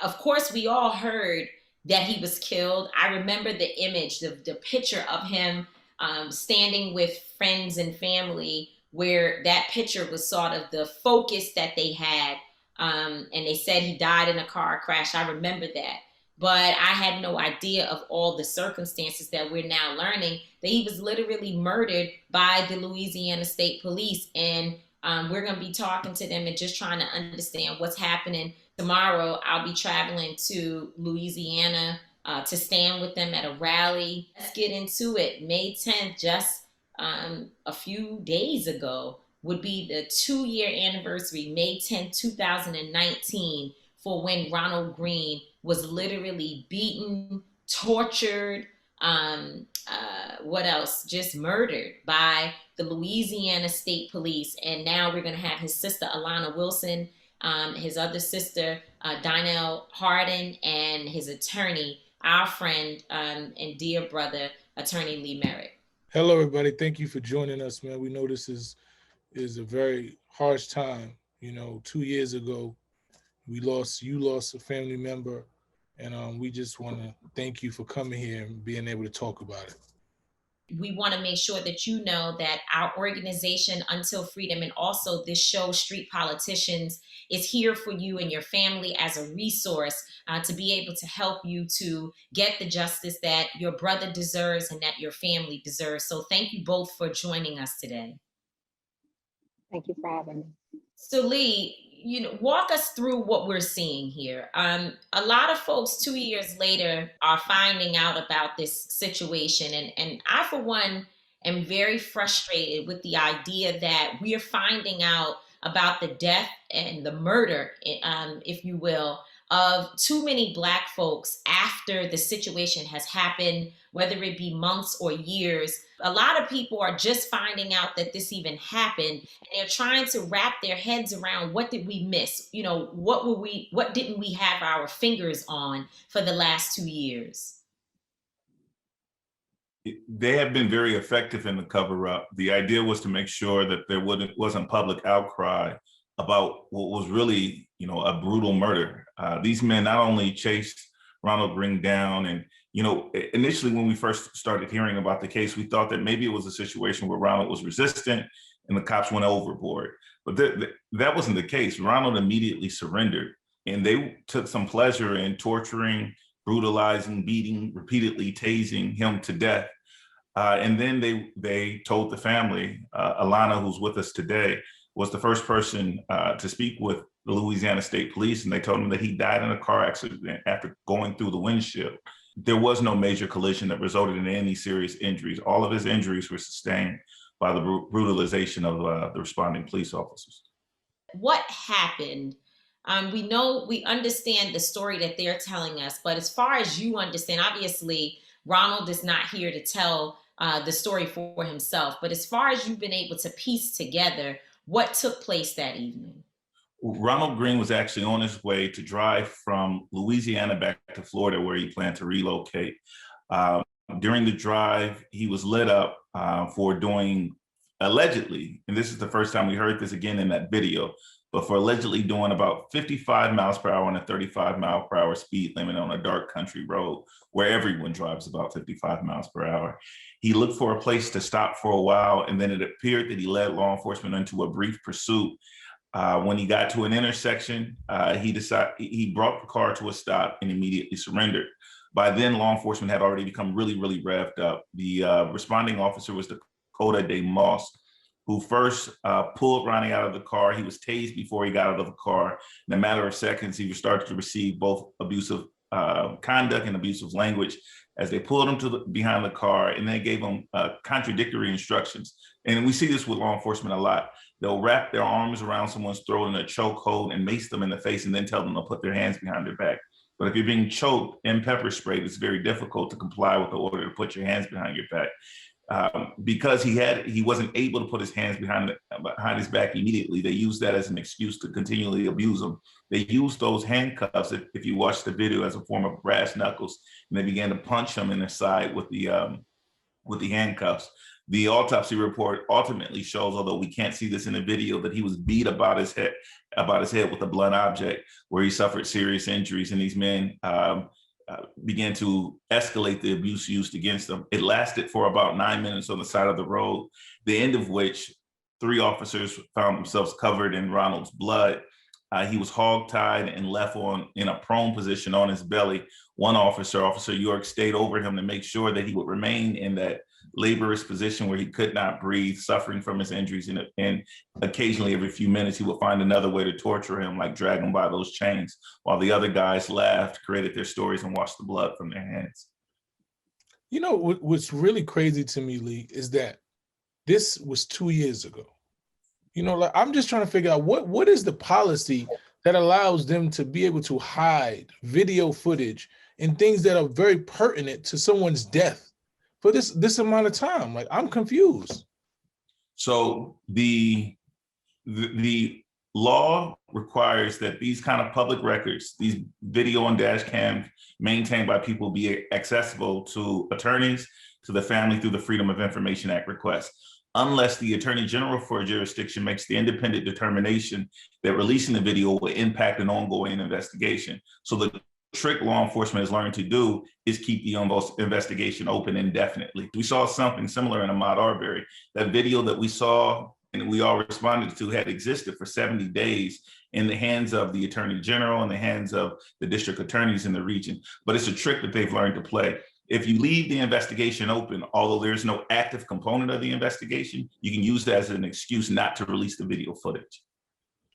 of course, we all heard that he was killed. I remember the image, the picture of him standing with friends and family, where that picture was sort of the focus that they had. And they said he died in a car crash. I remember that. But I had no idea of all the circumstances that we're now learning, that he was literally murdered by the Louisiana State Police. And we're going to be talking to them and just trying to understand what's happening. Tomorrow, I'll be traveling to Louisiana to stand with them at a rally. Let's get into it. May 10th, just a few days ago, would be the 2-year anniversary, May 10th, 2019, for when Ronald Greene was literally beaten, tortured, what else? Just murdered by the Louisiana State Police. And now we're going to have his sister, Alana Wilson, his other sister, Donnell Hardin, and his attorney, our friend and dear brother, Attorney Lee Merritt. Hello, everybody. Thank you for joining us, man. We know this is a very harsh time. You know, 2 years ago, you lost a family member, and we just want to thank you for coming here and being able to talk about it. We want to make sure that you know that our organization, Until Freedom, and also this show, Street Politicians, is here for you and your family as a resource to be able to help you to get the justice that your brother deserves and that your family deserves. So thank you both for joining us today. Thank you for having me. So Lee, you know, walk us through what we're seeing here. A lot of folks 2 years later are finding out about this situation. And I, for one, am very frustrated with the idea that we are finding out about the death and the murder, if you will, of too many Black folks after the situation has happened, whether it be months or years. A lot of people are just finding out that this even happened, and they're trying to wrap their heads around, what did we miss? You know, what didn't we have our fingers on for the last 2 years? They have been very effective in the cover up. The idea was to make sure that there wasn't public outcry about what was really, you know, a brutal murder. These men not only chased Ronald Greene down, and, you know, initially when we first started hearing about the case, we thought that maybe it was a situation where Ronald was resistant and the cops went overboard. But that wasn't the case. Ronald immediately surrendered, and they took some pleasure in torturing, brutalizing, beating, repeatedly tasing him to death. And then they told the family, Alana, who's with us today, was the first person to speak with the Louisiana State Police, and they told him that he died in a car accident after going through the windshield. There was no major collision that resulted in any serious injuries. All of his injuries were sustained by the brutalization of the responding police officers. What happened? We understand the story that they're telling us, but as far as you understand, obviously Ronald is not here to tell the story for himself, but as far as you've been able to piece together, what took place that evening? Ronald Greene was actually on his way to drive from Louisiana back to Florida, where he planned to relocate. During the drive, he was lit up for doing, allegedly, and this is the first time we heard this again in that video, but for allegedly doing about 55 miles per hour on a 35-mile-per-hour speed limit on a dark country road where everyone drives about 55 miles per hour. He looked for a place to stop for a while, and then it appeared that he led law enforcement into a brief pursuit. When he got to an intersection, he brought the car to a stop and immediately surrendered. By then, law enforcement had already become really, really revved up. The responding officer was Dakota Day Moss, who first pulled Ronnie out of the car. He was tased before he got out of the car. In a matter of seconds, he started to receive both abusive conduct and abusive language as they pulled him behind the car, and they gave him contradictory instructions. And we see this with law enforcement a lot. They'll wrap their arms around someone's throat in a chokehold and mace them in the face and then tell them to put their hands behind their back. But if you're being choked and pepper sprayed, it's very difficult to comply with the order to put your hands behind your back. Because he wasn't able to put his hands behind his back immediately, they used that as an excuse to continually abuse him. They used those handcuffs, if you watch the video, as a form of brass knuckles, and they began to punch him in the side with the handcuffs. The autopsy report ultimately shows, although we can't see this in the video, that he was beat about his head with a blunt object, where he suffered serious injuries, and these men began to escalate the abuse used against them. It lasted for about 9 minutes on the side of the road, the end of which 3 officers found themselves covered in Ronald's blood. He was hogtied and left in a prone position on his belly. One officer, Officer York, stayed over him to make sure that he would remain in that laborious position where he could not breathe, suffering from his injuries. And occasionally, every few minutes, he would find another way to torture him, like drag him by those chains, while the other guys laughed, created their stories, and washed the blood from their hands. You know, what's really crazy to me, Lee, is that this was 2 years ago. You know, like, I'm just trying to figure out what is the policy that allows them to be able to hide video footage and things that are very pertinent to someone's death for this amount of time. Like, I'm confused. So the law requires that these kind of public records, these video and dash cams maintained by people, be accessible to attorneys, to the family, through the Freedom of Information Act request, unless the Attorney General for a jurisdiction makes the independent determination that releasing the video will impact an ongoing investigation. So the trick law enforcement has learned to do is keep the investigation open indefinitely. We saw something similar in Ahmaud Arbery. That video that we saw and we all responded to had existed for 70 days in the hands of the Attorney General, in the hands of the district attorneys in the region. But it's a trick that they've learned to play. If you leave the investigation open, although there's no active component of the investigation, you can use that as an excuse not to release the video footage.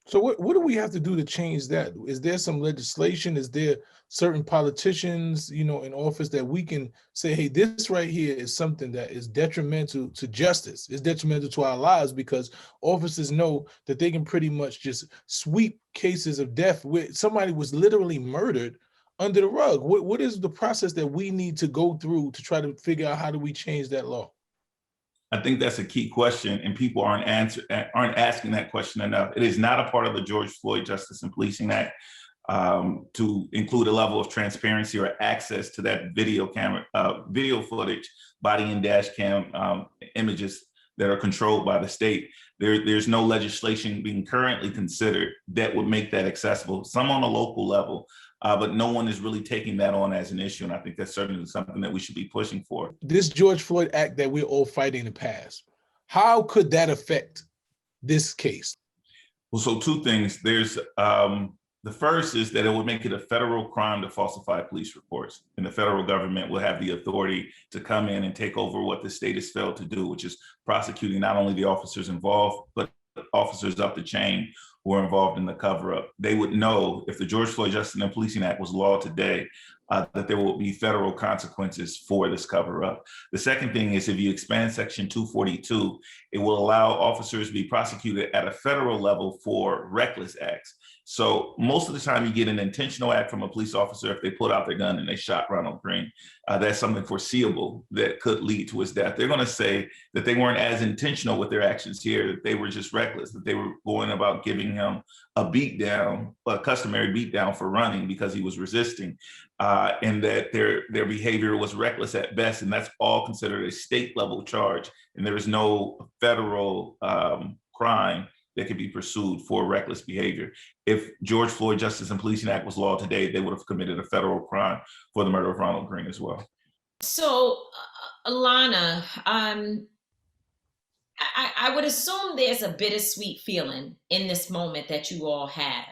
So what do we have to do to change that? Is there some legislation? Is there certain politicians, you know, in office that we can say, hey, this right here is something that is detrimental to justice, is detrimental to our lives, because officers know that they can pretty much just sweep cases of death where somebody was literally murdered under the rug? What is the process that we need to go through to try to figure out how do we change that law? I think that's a key question, and people aren't asking that question enough. It is not a part of the George Floyd Justice and Policing Act to include a level of transparency or access to that video footage, body and dash cam images that are controlled by the state. There's no legislation being currently considered that would make that accessible. Some on a local level, but no one is really taking that on as an issue. And I think that's certainly something that we should be pushing for. This George Floyd Act that we're all fighting to pass, how could that affect this case? Well, so 2 things. There's the first is that it would make it a federal crime to falsify police reports, and the federal government will have the authority to come in and take over what the state has failed to do, which is prosecuting not only the officers involved, but officers up the chain were involved in the cover-up. They would know if the George Floyd Justice and Policing Act was law today, that there will be federal consequences for this cover-up. The second thing is, if you expand Section 242, it will allow officers to be prosecuted at a federal level for reckless acts. So most of the time you get an intentional act from a police officer if they pulled out their gun and they shot Ronald Greene. That's something foreseeable that could lead to his death. They're going to say that they weren't as intentional with their actions here, that they were just reckless, that they were going about giving him a beatdown, a customary beatdown for running because he was resisting, and that their behavior was reckless at best. And that's all considered a state level charge. And there is no federal crime that could be pursued for reckless behavior. If George Floyd Justice and Policing Act was law today, they would have committed a federal crime for the murder of Ronald Greene as well. So, Alana, I would assume there's a bittersweet feeling in this moment that you all have,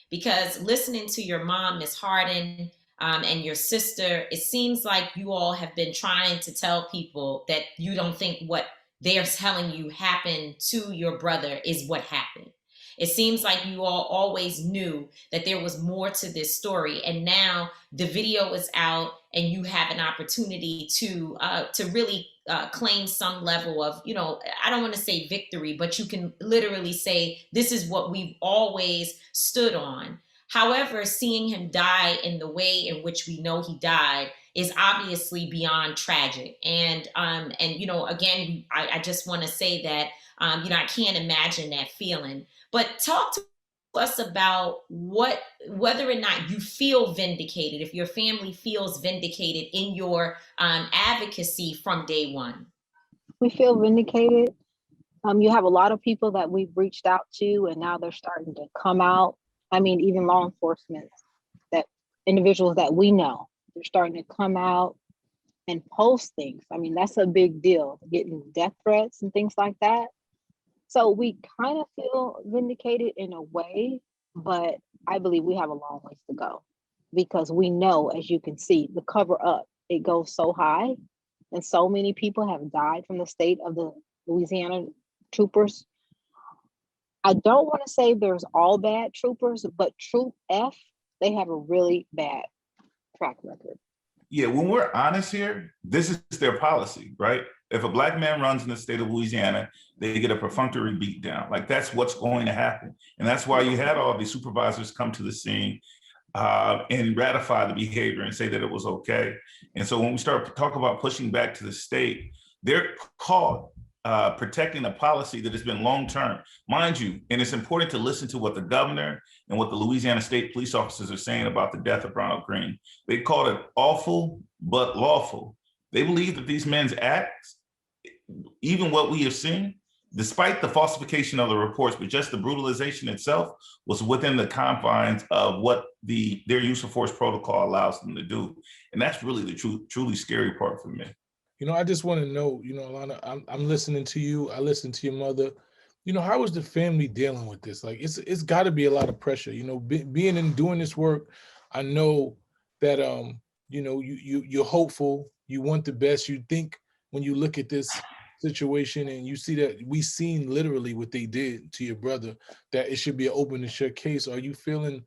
because listening to your mom, Miss Hardin, and your sister, it seems like you all have been trying to tell people that you don't think what they're telling you happened to your brother is what happened. It seems like you all always knew that there was more to this story, and now the video is out, and you have an opportunity to really claim some level of, I don't want to say victory, but you can literally say this is what we've always stood on. However, seeing him die in the way in which we know he died is obviously beyond tragic. And again, I just want to say that, I can't imagine that feeling. But talk to us about whether or not you feel vindicated, if your family feels vindicated in your advocacy from day one. We feel vindicated. You have a lot of people that we've reached out to, and now they're starting to come out. I mean, even law enforcement, that individuals that we know, they're starting to come out and post things. I mean, that's a big deal, getting death threats and things like that. So we kind of feel vindicated in a way, but I believe we have a long ways to go, because we know, as you can see, the cover up, it goes so high, and so many people have died from the state of the Louisiana troopers. I don't want to say there's all bad troopers, but Troop F, they have a really bad track record. Yeah, when we're honest here, this is their policy, right? If a Black man runs in the state of Louisiana, they get a perfunctory beatdown. Like, that's what's going to happen. And that's why you had all these supervisors come to the scene and ratify the behavior and say that it was okay. And so when we start talking about pushing back to the state, they're caught protecting a policy that has been long-term, mind you. And it's important to listen to what the governor and what the Louisiana State police officers are saying about the death of Ronald Greene. They called it awful but lawful. They believe that these men's acts, even what we have seen, despite the falsification of the reports, but just the brutalization itself, was within the confines of what their use of force protocol allows them to do. And that's really the truly scary part for me. I just want to know, Alana, I'm listening to you. I listen to your mother. How is the family dealing with this? Like, it's got to be a lot of pressure. Being and doing this work, I know that you're hopeful. You want the best. You think when you look at this situation and you see that we seen literally what they did to your brother, that it should be an open and shut case. Are you feeling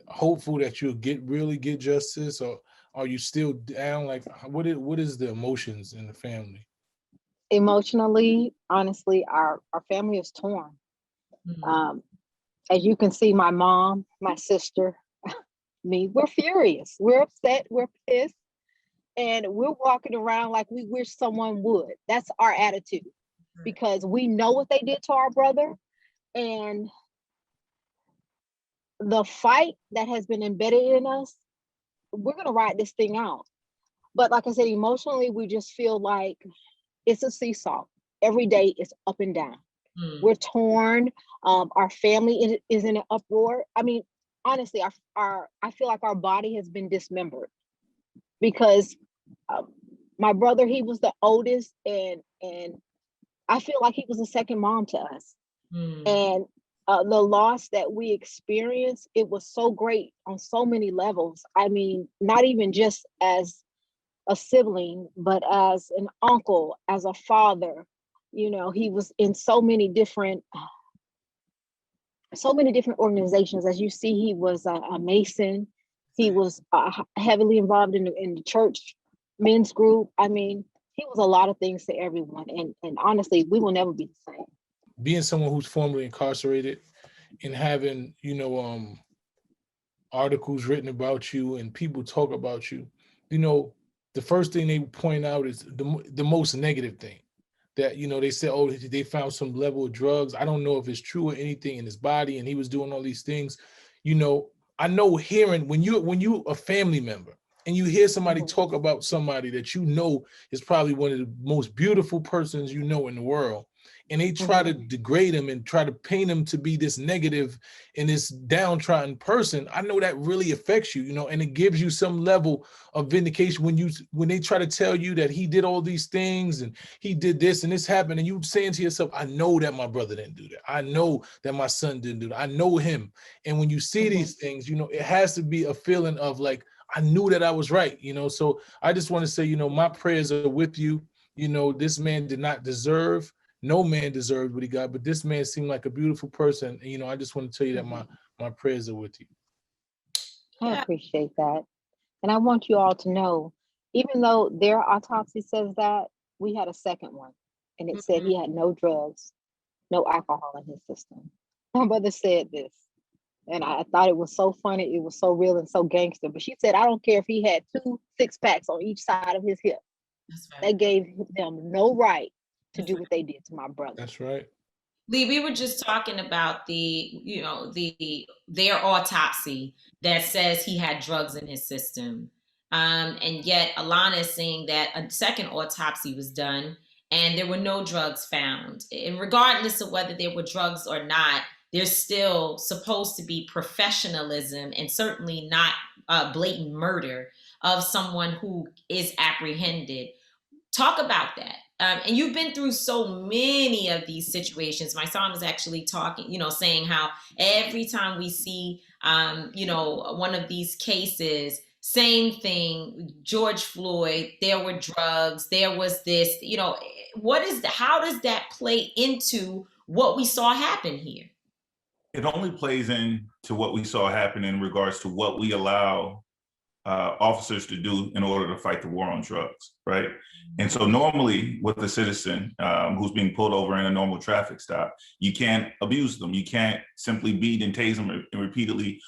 hopeful that you'll really get justice, or are you still down? Like, what is the emotions in the family? Emotionally, honestly, our family is torn. Mm-hmm. As you can see, my mom, my sister, me, we're furious. We're upset. We're pissed. And we're walking around like we wish someone would. That's our attitude, because we know what they did to our brother, and the fight that has been embedded in us, we're going to ride this thing out. But like I said, emotionally, we just feel like it's a seesaw. Every day it's up and down. We're torn. Our family is in an uproar. I mean, honestly, I feel like our body has been dismembered, because my brother, he was the oldest, and I feel like he was a second mom to us. And the loss that we experienced, it was so great on so many levels. I mean, not even just as a sibling, but as an uncle, as a father. He was in so many different so many different organizations. As you see, he was a Mason. He was heavily involved in the church men's group. I mean, he was a lot of things to everyone. And honestly, we will never be the same. Being someone who's formerly incarcerated and having, you know, articles written about you and people talk about you, you know, the first thing they point out is the most negative thing. That, you know, they said, oh, they found some level of drugs. I don't know if it's true or anything in his body, and he was doing all these things. You know, I know hearing when you a family member and you hear somebody talk about somebody that you know is probably one of the most beautiful persons you know in the world, and they try to degrade him and try to paint him to be this negative and this downtrodden person, I know that really affects you, you know, and it gives you some level of vindication when they try to tell you that he did all these things and he did this and this happened, and you saying to yourself, I know that my brother didn't do that. I know that my son didn't do that. I know him. And when you see these things, you know, it has to be a feeling of like, I knew that I was right, you know. So I just want to say, you know, my prayers are with you. You know, this man did not deserve, no man deserved what he got, but this man seemed like a beautiful person. And, you know, I just want to tell you that my prayers are with you. I appreciate that. And I want you all to know, even though their autopsy says that, we had a second one, and it said he had no drugs, no alcohol in his system. My mother said this, and I thought it was so funny. It was so real and so gangster. But she said, I don't care if he had 2 6-packs on each side of his hip. That's right. They gave them no right to do what they did to my brother. That's right. Lee, we were just talking about their autopsy that says he had drugs in his system. And yet Alana is saying that a second autopsy was done and there were no drugs found. And regardless of whether there were drugs or not, there's still supposed to be professionalism and certainly not blatant murder of someone who is apprehended. Talk about that. And you've been through so many of these situations. My son was actually talking, you know, saying how every time we see, you know, one of these cases, same thing, George Floyd, there were drugs, there was this, you know, how does that play into what we saw happen here? It only plays into what we saw happen in regards to what we allow officers to do in order to fight the war on drugs, right? And so normally with a citizen who's being pulled over in a normal traffic stop, you can't abuse them. You can't simply beat and tase them and repeatedly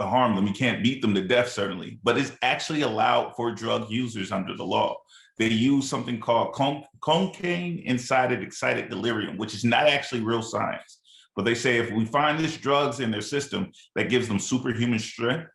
harm them. You can't beat them to death, certainly, but it's actually allowed for drug users under the law. They use something called cocaine-incited excited delirium, which is not actually real science. But they say if we find these drugs in their system, that gives them superhuman strength.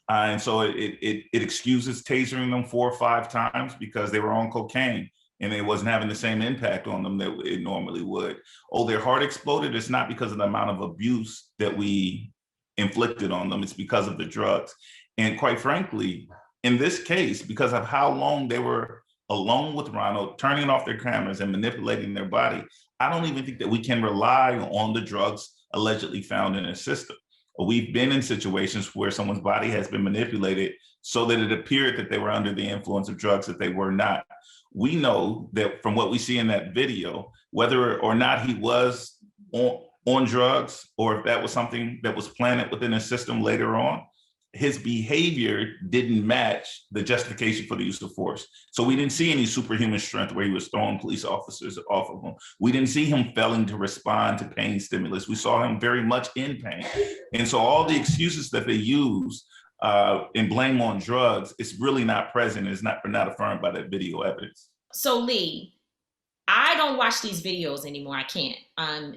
And so it excuses tasering them 4 or 5 times because they were on cocaine and it wasn't having the same impact on them that it normally would. Oh, their heart exploded. It's not because of the amount of abuse that we inflicted on them. It's because of the drugs. And quite frankly, in this case, because of how long they were alone with Ronald, turning off their cameras and manipulating their body, I don't even think that we can rely on the drugs allegedly found in their system. We've been in situations where someone's body has been manipulated so that it appeared that they were under the influence of drugs that they were not. We know that from what we see in that video, whether or not he was on drugs or if that was something that was planted within his system later on, his behavior didn't match the justification for the use of force. So we didn't see any superhuman strength where he was throwing police officers off of him. We didn't see him failing to respond to pain stimulus. We saw him very much in pain. And so all the excuses that they use and blame on drugs, it's really not present. It's not affirmed by that video evidence. So Lee, I don't watch these videos anymore. I can't.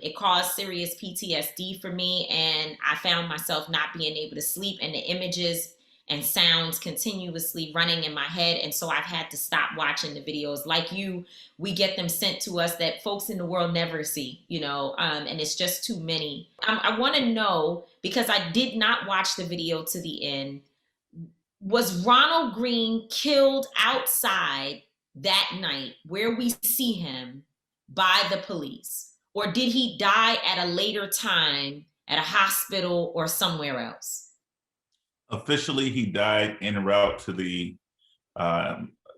It caused serious PTSD for me, and I found myself not being able to sleep, and the images and sounds continuously running in my head. And so I've had to stop watching the videos. Like you, we get them sent to us that folks in the world never see, you know, and it's just too many. I want to know, because I did not watch the video to the end, was Ronald Greene killed outside that night where we see him by the police, or did he die at a later time at a hospital or somewhere else? Officially, he died en route to the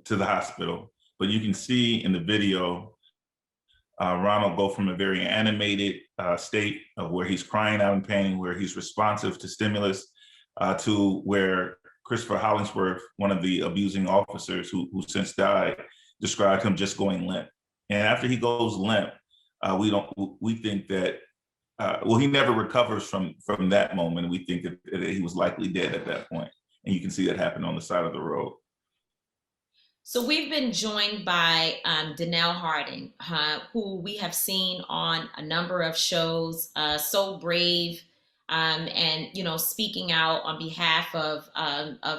hospital, but you can see in the video Ronald go from a very animated state of where he's crying out in pain, where he's responsive to stimulus, to where Christopher Hollingsworth, one of the abusing officers who since died, described him just going limp. And after he goes limp, we think that, he never recovers from that moment. We think that he was likely dead at that point. And you can see that happen on the side of the road. So we've been joined by Denelle Hardin, who we have seen on a number of shows, so brave, and speaking out on behalf of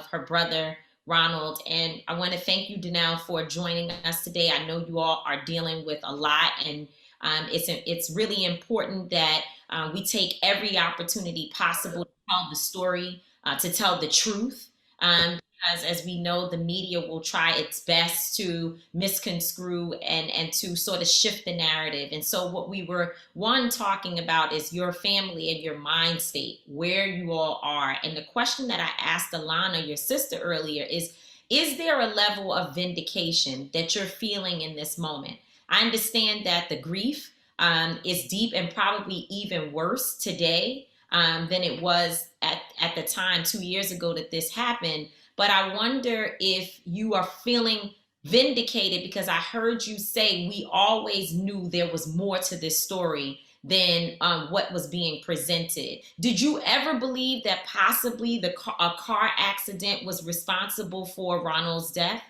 her brother Ronald. And I want to thank you, Denelle, for joining us today. I know you all are dealing with a lot, and it's really important that we take every opportunity possible to tell the story, to tell the truth. Because as we know, the media will try its best to misconstrue and to sort of shift the narrative. And so what we were talking about is your family and your mind state, where you all are. And the question that I asked Alana, your sister, earlier is there a level of vindication that you're feeling in this moment? I understand that the grief is deep and probably even worse today than it was at the time 2 years ago that this happened. But I wonder if you are feeling vindicated, because I heard you say we always knew there was more to this story than what was being presented. Did you ever believe that possibly a car accident was responsible for Ronald's death?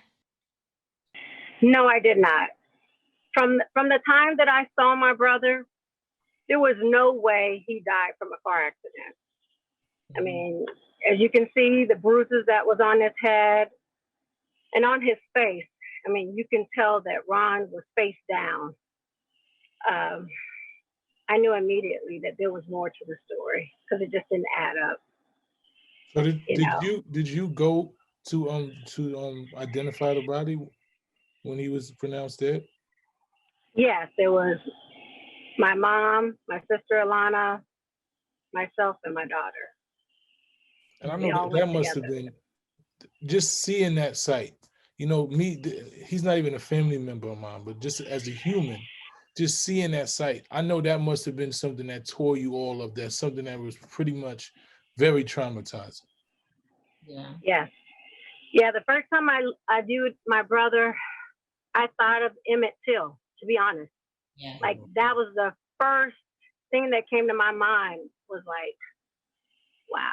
No, I did not. From the time that I saw my brother, there was no way he died from a car accident. I mean, as you can see, the bruises that was on his head and on his face, I mean, you can tell that Ron was face down. I knew immediately that there was more to the story because it just didn't add up. So did you go to identify the body when he was pronounced dead? Yes, there was my mom, my sister Alana, myself, and my daughter. And I know that must have been just seeing that sight. He's not even a family member of mine, but just as a human, just seeing that sight, I know that must have been something that tore you all up. That's something that was pretty much very traumatizing. Yeah. Yes. Yeah, the first time I viewed my brother, I thought of Emmett Till, to be honest. Yeah. Like, that was the first thing that came to my mind, was like, wow.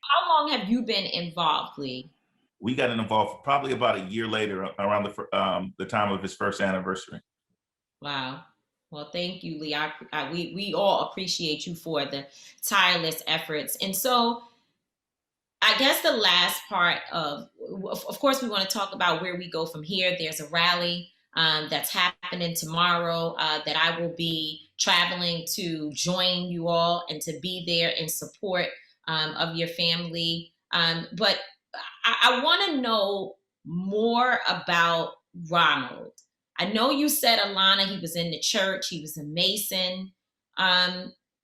How long have you been involved, Lee? We got involved probably about a year later, around the time of his first anniversary. Wow. Well, thank you, Lee. We all appreciate you for the tireless efforts. And so I guess the last part of course, we want to talk about where we go from here. There's a rally that's happening tomorrow that I will be traveling to join you all and to be there in support of your family. But I want to know more about Ronald. I know you said, Alana, he was in the church, he was a Mason.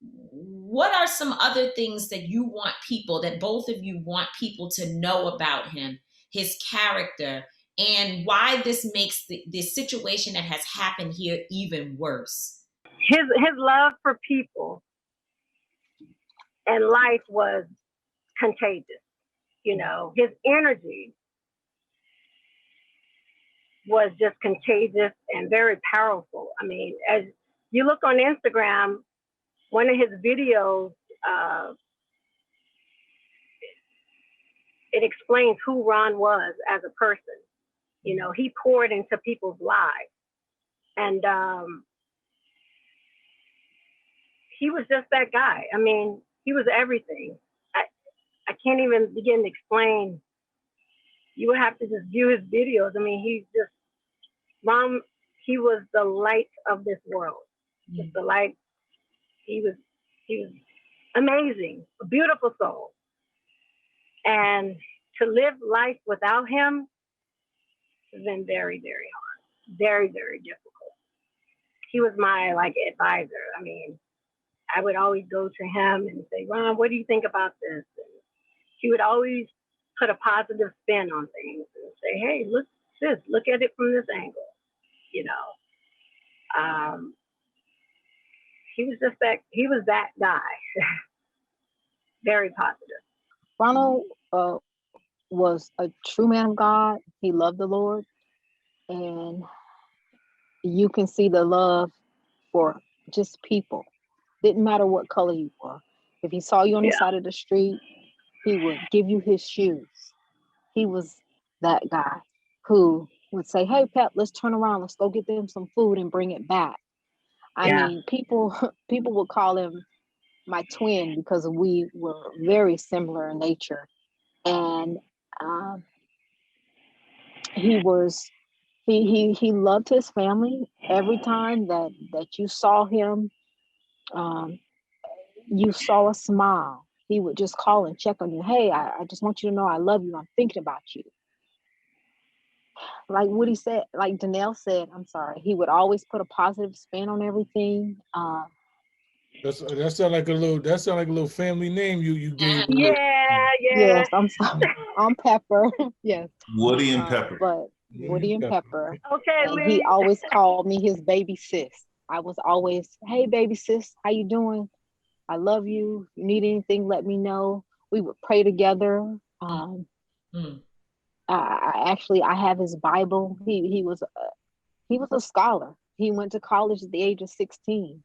What are some other things that both of you want people to know about him, his character, and why this makes the situation that has happened here even worse? His love for people and life was contagious. His energy was just contagious and very powerful. I mean, as you look on Instagram, one of his videos, it explains who Ron was as a person. He poured into people's lives. And he was just that guy. I mean, he was everything. I can't even begin to explain. You would have to just view his videos. I mean, he was the light of this world. Just the light. He was amazing, a beautiful soul. And to live life without him has been very, very hard, very, very difficult. He was my advisor. I mean, I would always go to him and say, Ron, what do you think about this? And he would always put a positive spin on things and say, hey, look at it from this angle, He was just he was that guy. Very positive. Ronald was a true man of God. He loved the Lord, and you can see the love for just people. Didn't matter what color you were. If he saw you on the side of the street, he would give you his shoes. He was that guy who would say, "Hey, Pep, let's turn around. Let's go get them some food and bring it back." I mean, people would call him my twin because we were very similar in nature. And he loved his family. Every time that you saw him, you saw a smile. He would just call and check on you. "Hey, I just want you to know I love you. I'm thinking about you." Like Woody said, like Denelle said, I'm sorry, he would always put a positive spin on everything. That sound like a little family name you gave. Yeah. Yes, I'm sorry. I'm Pepper. Yes. Woody and Pepper. But Woody and Pepper. Okay, And Lee. he always called me his baby sis. I was always, "Hey, baby sis, how you doing? I love you. If you need anything, let me know." We would pray together. I have his Bible. He was a scholar. He went to college at the age of 16.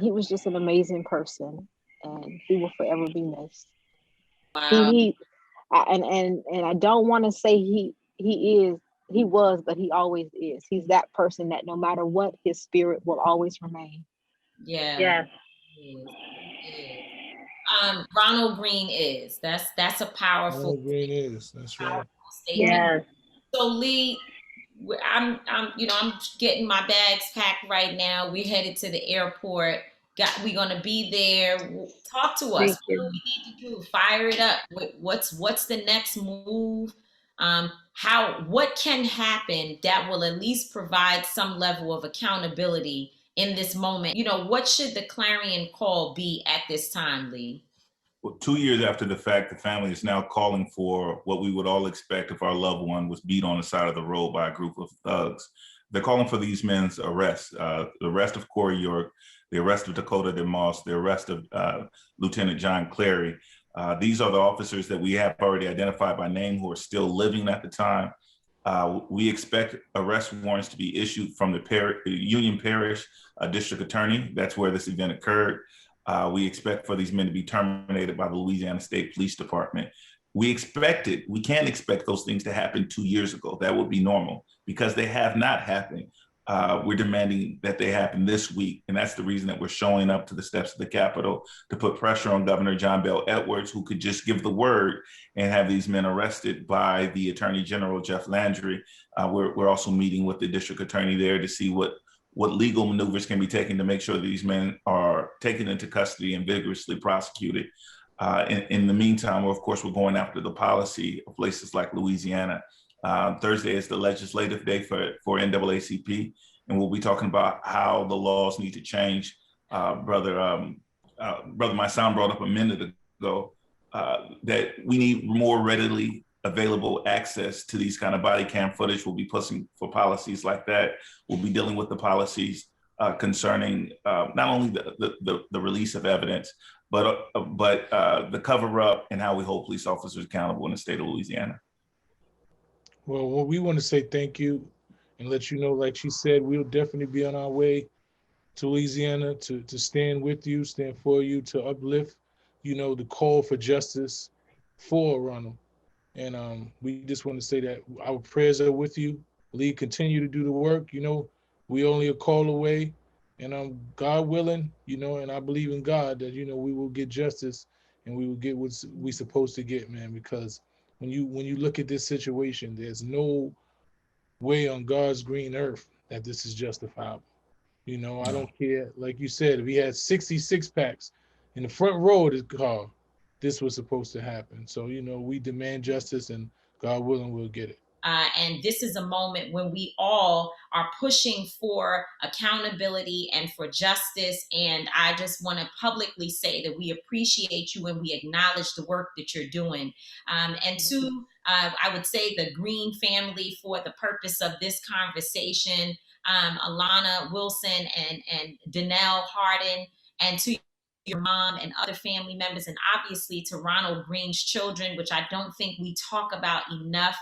He was just an amazing person, and he will forever be missed. Wow. And I don't want to say he was, but he always is. He's that person that no matter what, his spirit will always remain. Yeah. Yes. Ronald Greene is. That's a powerful. Ronald Greene is. That's right. Statement. Yes. So Lee, I'm getting my bags packed right now. We're headed to the airport. We're gonna be there. Talk to us. Thank What you. do we need to do? Fire it up. What's the next move? What can happen that will at least provide some level of accountability in this moment? What should the clarion call be at this time, Lee? Well, 2 years after the fact, the family is now calling for what we would all expect if our loved one was beat on the side of the road by a group of thugs. They're calling for these men's arrests, the arrest of Corey York, the arrest of Dakota DeMoss, the arrest of Lieutenant John Clary. These are the officers that we have already identified by name who are still living at the time. We expect arrest warrants to be issued from the Union Parish District Attorney. That's where this event occurred. We expect for these men to be terminated by the Louisiana State Police Department. We can't expect those things to happen 2 years ago. That would be normal because they have not happened. We're demanding that they happen this week. And that's the reason that we're showing up to the steps of the Capitol to put pressure on Governor John Bel Edwards, who could just give the word and have these men arrested by the Attorney General, Jeff Landry. We're also meeting with the district attorney there to see what legal maneuvers can be taken to make sure that these men are taken into custody and vigorously prosecuted. In the meantime, of course, we're going after the policy of places like Louisiana. Thursday is the legislative day for NAACP, and we'll be talking about how the laws need to change. Brother Mysonne brought up a minute ago that we need more readily available access to these kind of body cam footage. We'll be pushing for policies like that. We'll be dealing with the policies concerning not only the release of evidence, but the cover up and how we hold police officers accountable in the state of Louisiana. Well, we want to say thank you and let you know, like she said, we'll definitely be on our way to Louisiana to stand with you, stand for you, to uplift, the call for justice for Ronald. And we just want to say that our prayers are with you. Lee, continue to do the work. We only a call away, and God willing, and I believe in God that we will get justice and we will get what we supposed to get, man. Because when you look at this situation, there's no way on God's green earth that this is justifiable. I don't care. Like you said, if he had 66 packs in the front row of his car, this was supposed to happen. So, we demand justice, and God willing, we'll get it. And this is a moment when we all are pushing for accountability and for justice. And I just want to publicly say that we appreciate you and we acknowledge the work that you're doing. And to, I would say, the Greene family, for the purpose of this conversation, Alana Wilson and Denelle Hardin, and to your mom and other family members, and obviously to Ronald Greene's children, which I don't think we talk about enough.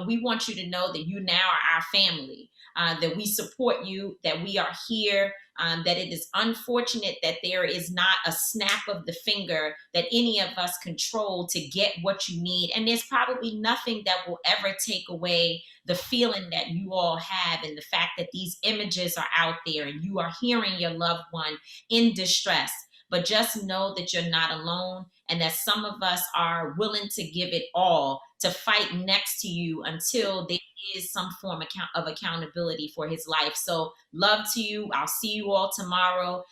We want you to know that you now are our family, that we support you, that we are here, that it is unfortunate that there is not a snap of the finger that any of us control to get what you need. And there's probably nothing that will ever take away the feeling that you all have, and the fact that these images are out there and you are hearing your loved one in distress. But just know that you're not alone, and that some of us are willing to give it all to fight next to you until there is some form of accountability for his life. So love to you. I'll see you all tomorrow.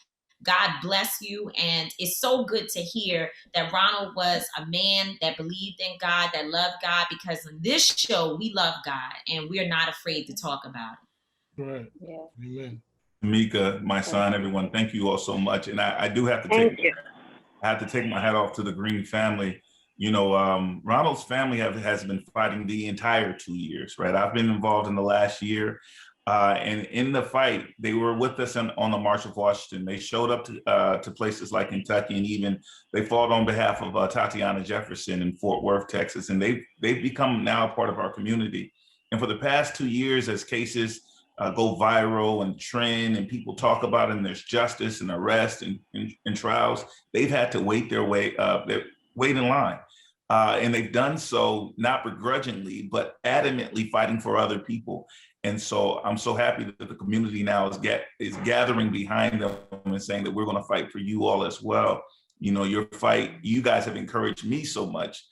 God bless you. And it's so good to hear that Ronald was a man that believed in God, that loved God, because in this show, we love God and we're not afraid to talk about it. Right. Yeah. Amen. Tamika, my son, everyone, thank you all so much. And I do have to take my hat off to the Greene family. Ronald's family has been fighting the entire 2 years, right? I've been involved in the last year. And in the fight, they were with us on the March of Washington. They showed up to places like Kentucky, and even they fought on behalf of Tatiana Jefferson in Fort Worth, Texas. And they've become now a part of our community. And for the past 2 years, as cases go viral and trend and people talk about it, and there's justice and arrest and trials, they've had to wait in line. And they've done so not begrudgingly, but adamantly fighting for other people. And so I'm so happy that the community now is gathering behind them and saying that we're going to fight for you all as well. Your fight, you guys have encouraged me so much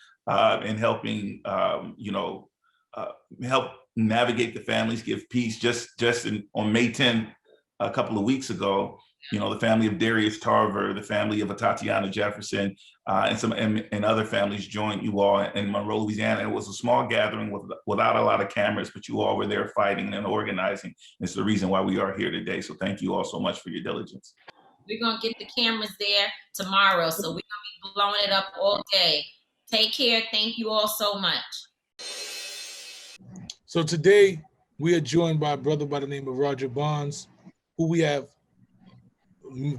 in helping, help navigate the families, give peace. Just on May 10th, a couple of weeks ago, the family of Darius Tarver, the family of Tatiana Jefferson, and other families joined you all in Monroe, Louisiana. It was a small gathering without a lot of cameras, but you all were there fighting and organizing. It's the reason why we are here today. So thank you all so much for your diligence. We're going to get the cameras there tomorrow, so we're going to be blowing it up all day. Take care. Thank you all so much. So today we are joined by a brother by the name of Roger Bonds, who we have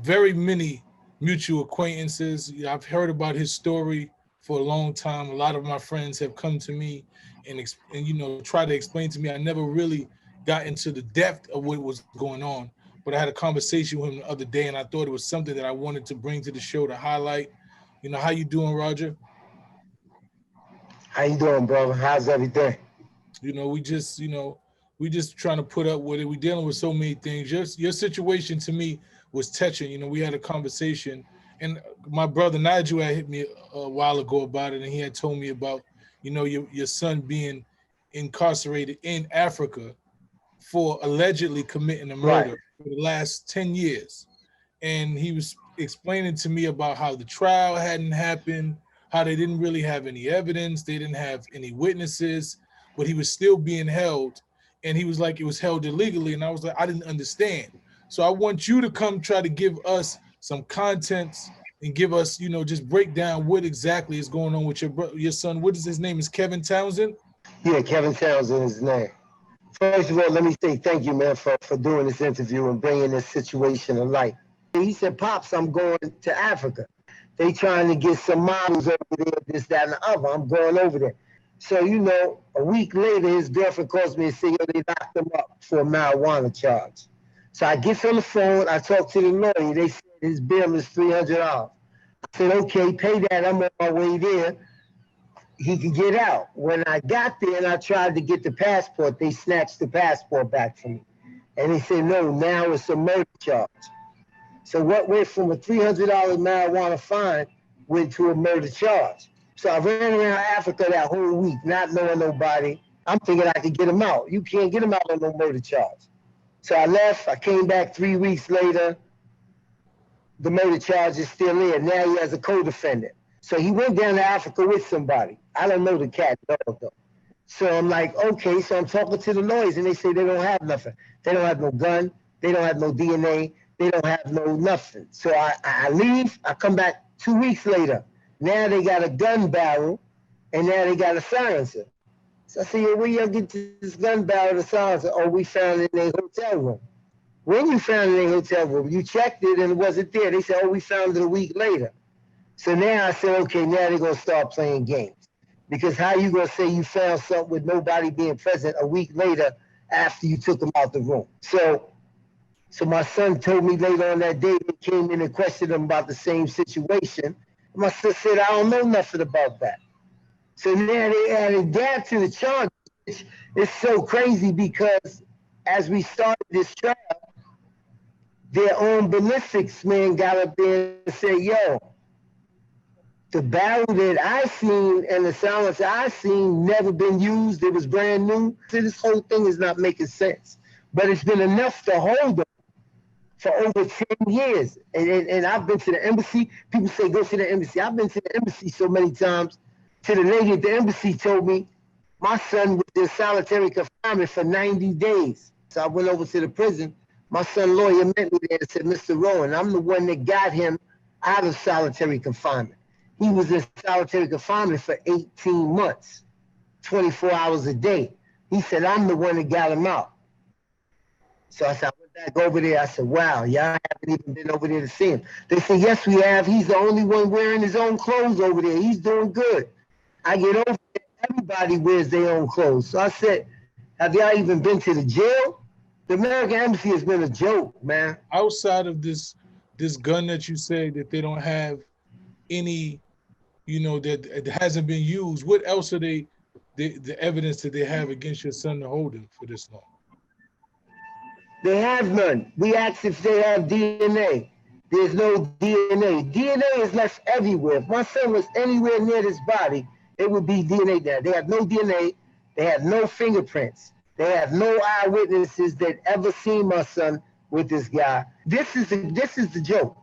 very many mutual acquaintances. I've heard about his story for a long time. A lot of my friends have come to me and try to explain to me. I never really got into the depth of what was going on, but I had a conversation with him the other day, and I thought it was something that I wanted to bring to the show to highlight. How you doing, Roger? How you doing, brother? How's everything? We just trying to put up with it. We're dealing with so many things. Your situation to me was touching. We had a conversation, and my brother Nigel had hit me a while ago about it, and he had told me about, your son being incarcerated in Africa for allegedly committing a murder for the last 10 years. And he was explaining to me about how the trial hadn't happened, how they didn't really have any evidence, they didn't have any witnesses, but he was still being held. And he was like, it was held illegally. And I was like, I didn't understand. So I want you to come try to give us some contents and give us, just break down what exactly is going on with your son. What is his name? Is Kevin Townsend? Yeah, Kevin Townsend is his name. First of all, let me say thank you, man, for doing this interview and bringing this situation to light. He said, Pops, I'm going to Africa. They trying to get some models over there, this, that, and the other. I'm going over there. So, a week later, his girlfriend calls me and says, they locked him up for a marijuana charge. So I get on the phone, I talk to the lawyer. They said his bill is $300. I said, okay, pay that. I'm on my way there. He can get out. When I got there and I tried to get the passport, they snatched the passport back from me. And they said, no, now it's a murder charge. So what went from a $300 marijuana fine went to a murder charge. So I ran around Africa that whole week, not knowing nobody. I'm thinking I could get him out. You can't get him out on no murder charge. So I left. I came back 3 weeks later. The murder charge is still there. Now he has a co-defendant. So he went down to Africa with somebody. I don't know the cat dog though. So I'm like, okay. So I'm talking to the lawyers, and they say they don't have nothing. They don't have no gun. They don't have no DNA. They don't have no nothing. So I leave. I come back 2 weeks later. Now they got a gun barrel, and now they got a silencer. So I said, yeah, where y'all get this gun barrel to silence? Oh, we found it in a hotel room. When you found it in a hotel room, you checked it and it wasn't there. They said, oh, we found it a week later. So now I said, okay, now they're going to start playing games. Because how you going to say you found something with nobody being present a week later after you took them out the room? So my son told me later on that day, they came in and questioned him about the same situation. My son said, I don't know nothing about that. So now they added that to the charge. It's so crazy because as we started this trial, their own ballistics man got up there and said, yo, the barrel that I seen and the silencer I seen never been used. It was brand new. So this whole thing is not making sense. But it's been enough to hold them for over 10 years. And I've been to the embassy. People say, go to the embassy. I've been to the embassy so many times. To the lady at the embassy told me, my son was in solitary confinement for 90 days. So I went over to the prison. My son lawyer met me there and said, Mr. Rowan, I'm the one that got him out of solitary confinement. He was in solitary confinement for 18 months, 24 hours a day. He said, I'm the one that got him out. So I said, I went back over there. I said, wow, y'all haven't even been over there to see him. They said, yes, we have. He's the only one wearing his own clothes over there. He's doing good. I get over there, everybody wears their own clothes. So I said, have y'all even been to the jail? The American Embassy has been a joke, man. Outside of this gun that you say that they don't have any, that it hasn't been used, what else are the evidence that they have against your son to hold him for this long? They have none. We asked if they have DNA. There's no DNA. DNA is left everywhere. If my son was anywhere near this body, it would be DNA there. They have no DNA. They have no fingerprints. They have no eyewitnesses that ever seen my son with this guy. This is the joke.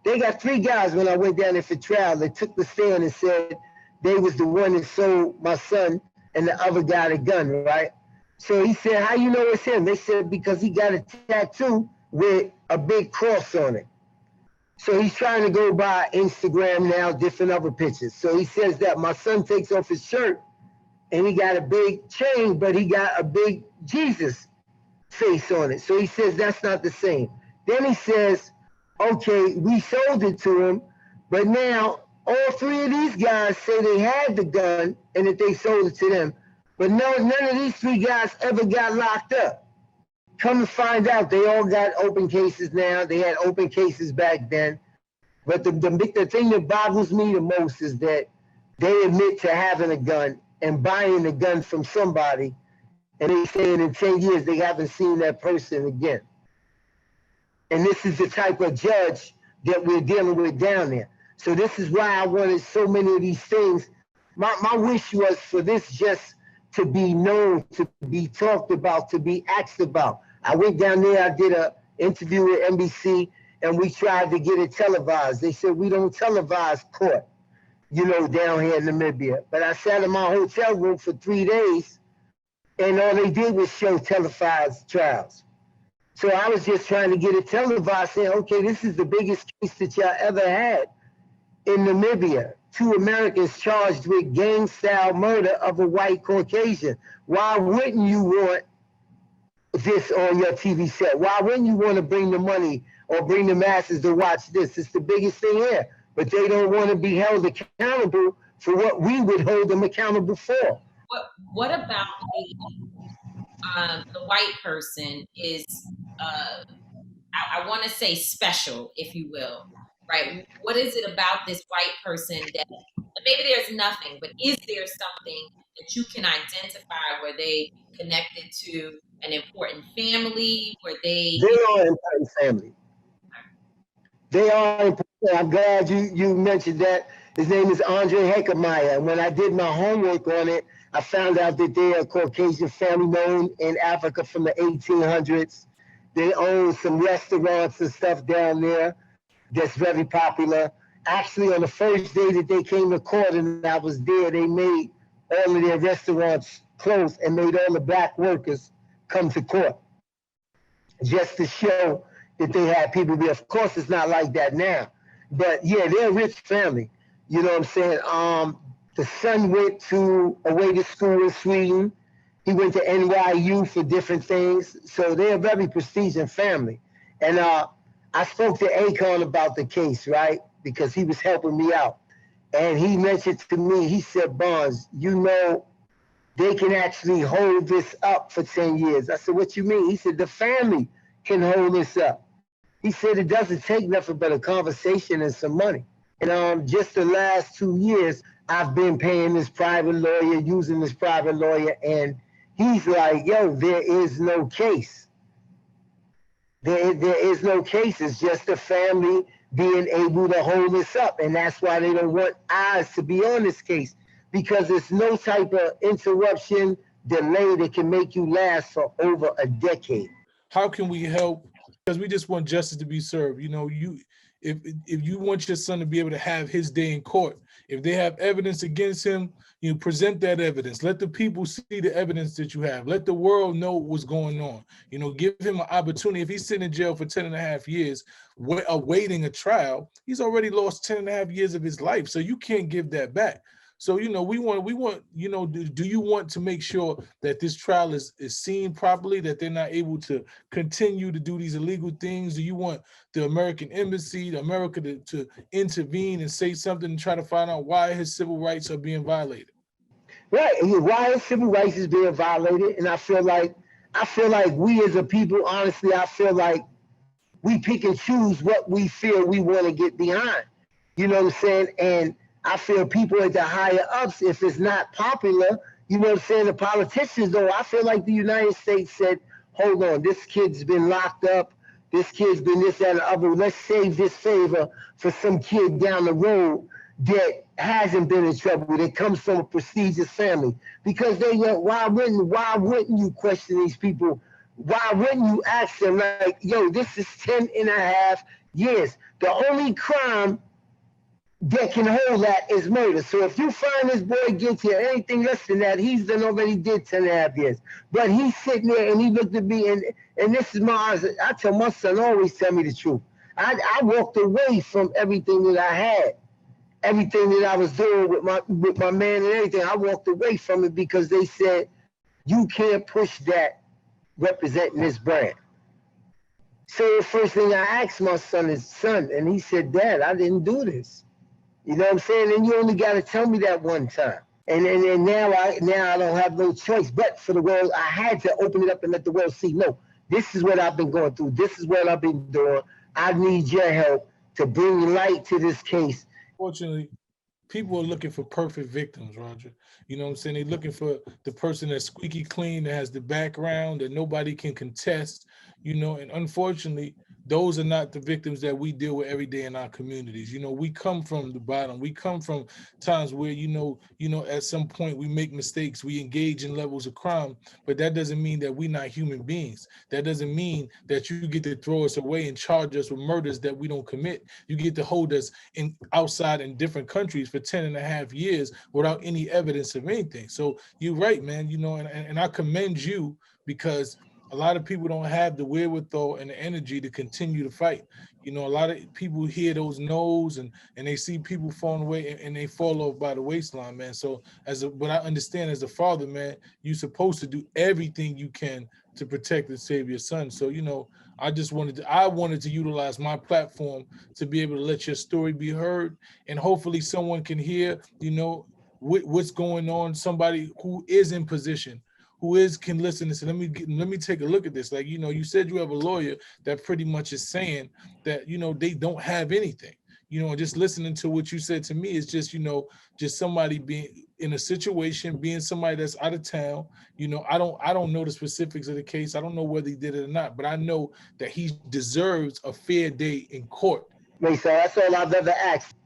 They got 3 guys when I went down there for trial that took the stand and said they was the one that sold my son and the other guy the gun, right? So he said, how you know it's him? They said, because he got a tattoo with a big cross on it. So he's trying to go by Instagram now, different other pictures. So he says that my son takes off his shirt and he got a big chain, but he got a big Jesus face on it. So he says that's not the same. Then he says, okay, we sold it to him, but now all 3 of these guys say they had the gun and that they sold it to them. But none of these 3 guys ever got locked up. Come to find out, they all got open cases now. They had open cases back then. But the thing that boggles me the most is that they admit to having a gun and buying a gun from somebody, and they saying in 10 years they haven't seen that person again. And this is the type of judge that we're dealing with down there. So this is why I wanted so many of these things. My wish was for this just to be known, to be talked about, to be asked about. I went down there, I did an interview with NBC, and we tried to get it televised. They said, we don't televise court, down here in Namibia. But I sat in my hotel room for 3 days, and all they did was show televised trials. So I was just trying to get it televised, saying, okay, this is the biggest case that y'all ever had in Namibia. 2 Americans charged with gang-style murder of a white Caucasian. Why wouldn't you want this on your TV set? Why wouldn't you want to bring the money or bring the masses to watch this? It's the biggest thing here. But they don't want to be held accountable for what we would hold them accountable for. What about the white person is, I want to say special, if you will, right? What is it about this white person that maybe there's nothing, but is there something that you can identify where they connected to an important family, where they are an important family. They are important. I'm glad you mentioned that. His name is Andre Heckermeyer. And when I did my homework on it, I found out that they are a Caucasian family known in Africa from the 1800s. They own some restaurants and stuff down there that's very popular. Actually, on the first day that they came to court and I was there, they made all of their restaurants close and made all the black workers come to court just to show that they had people there. Of course, it's not like that now. But yeah, they're a rich family. You know what I'm saying? The son went away to school in Sweden. He went to NYU for different things. So they're a very prestigious family. And I spoke to Akon about the case, right? Because he was helping me out. And he mentioned to me, he said, Bonds, you know, they can actually hold this up for 10 years. I said, what you mean? He said, the family can hold this up. He said, it doesn't take nothing but a conversation and some money. And just the last 2 years, I've been paying this private lawyer, using this private lawyer, and he's like, yo, there is no case. There is no case. It's just the family being able to hold this up. And that's why they don't want eyes to be on this case, because there's no type of interruption, delay that can make you last for over a decade. How can we help? Because we just want justice to be served. You know, if you want your son to be able to have his day in court, if they have evidence against him, you present that evidence. Let the people see the evidence that you have. Let the world know what's going on. You know, give him an opportunity. If he's sitting in jail for 10.5 years, awaiting a trial, he's already lost 10.5 years of his life. So you can't give that back. So, you know, we want, you know, do you want to make sure that this trial is seen properly, that they're not able to continue to do these illegal things? Do you want the American embassy, America to intervene and say something and try to find out why his civil rights are being violated? Right, why his civil rights is being violated. And I feel like we as a people, honestly, I feel like we pick and choose what we feel we want to get behind. You know what I'm saying? And I feel people at the higher ups, if it's not popular, you know what I'm saying, the politicians, though, I feel like the United States said, hold on, this kid's been locked up, this kid's been this, that, and the other, let's save this favor for some kid down the road that hasn't been in trouble, that comes from a prestigious family. Because they went, why wouldn't you question these people? Why wouldn't you ask them, like, yo, this is 10.5 years. The only crime that can hold that is murder. So if you find this boy guilty of anything less than that, he's done already did 10.5 years. But he's sitting there and he looked at me, and this is my eyes. I tell my son, always tell me the truth. I walked away from everything that I had, everything that I was doing with my man and everything. I walked away from it because they said, you can't push that representing this brand. So the first thing I asked my son is, son, and he said, Dad, I didn't do this. You know what I'm saying? And you only got to tell me that one time. And now I don't have no choice but for the world. I had to open it up and let the world see, no, this is what I've been going through. This is what I've been doing. I need your help to bring light to this case. Fortunately, people are looking for perfect victims, Roger. You know what I'm saying? They're looking for the person that's squeaky clean, that has the background that nobody can contest, you know, and unfortunately, those are not the victims that we deal with every day in our communities. You know, we come from the bottom. We come from times where, you know, at some point we make mistakes, we engage in levels of crime, but that doesn't mean that we're not human beings. That doesn't mean that you get to throw us away and charge us with murders that we don't commit. You get to hold us outside in different countries for 10.5 years without any evidence of anything. So you're right, man, you know, and I commend you, because a lot of people don't have the wherewithal and the energy to continue to fight. You know, a lot of people hear those no's and they see people falling away and they fall off by the waistline, man. So but I understand as a father, man, you're supposed to do everything you can to protect and save your son. So, you know, I wanted to utilize my platform to be able to let your story be heard, and hopefully someone can hear, you know, what's going on, somebody who is in position, can listen and say, let me take a look at this. Like, you know, you said you have a lawyer that pretty much is saying that, you know, they don't have anything. You know, just listening to what you said to me is just, you know, just somebody being in a situation, being somebody that's out of town. You know, I don't know the specifics of the case. I don't know whether he did it or not, but I know that he deserves a fair day in court. Wait, so that's all I've ever asked.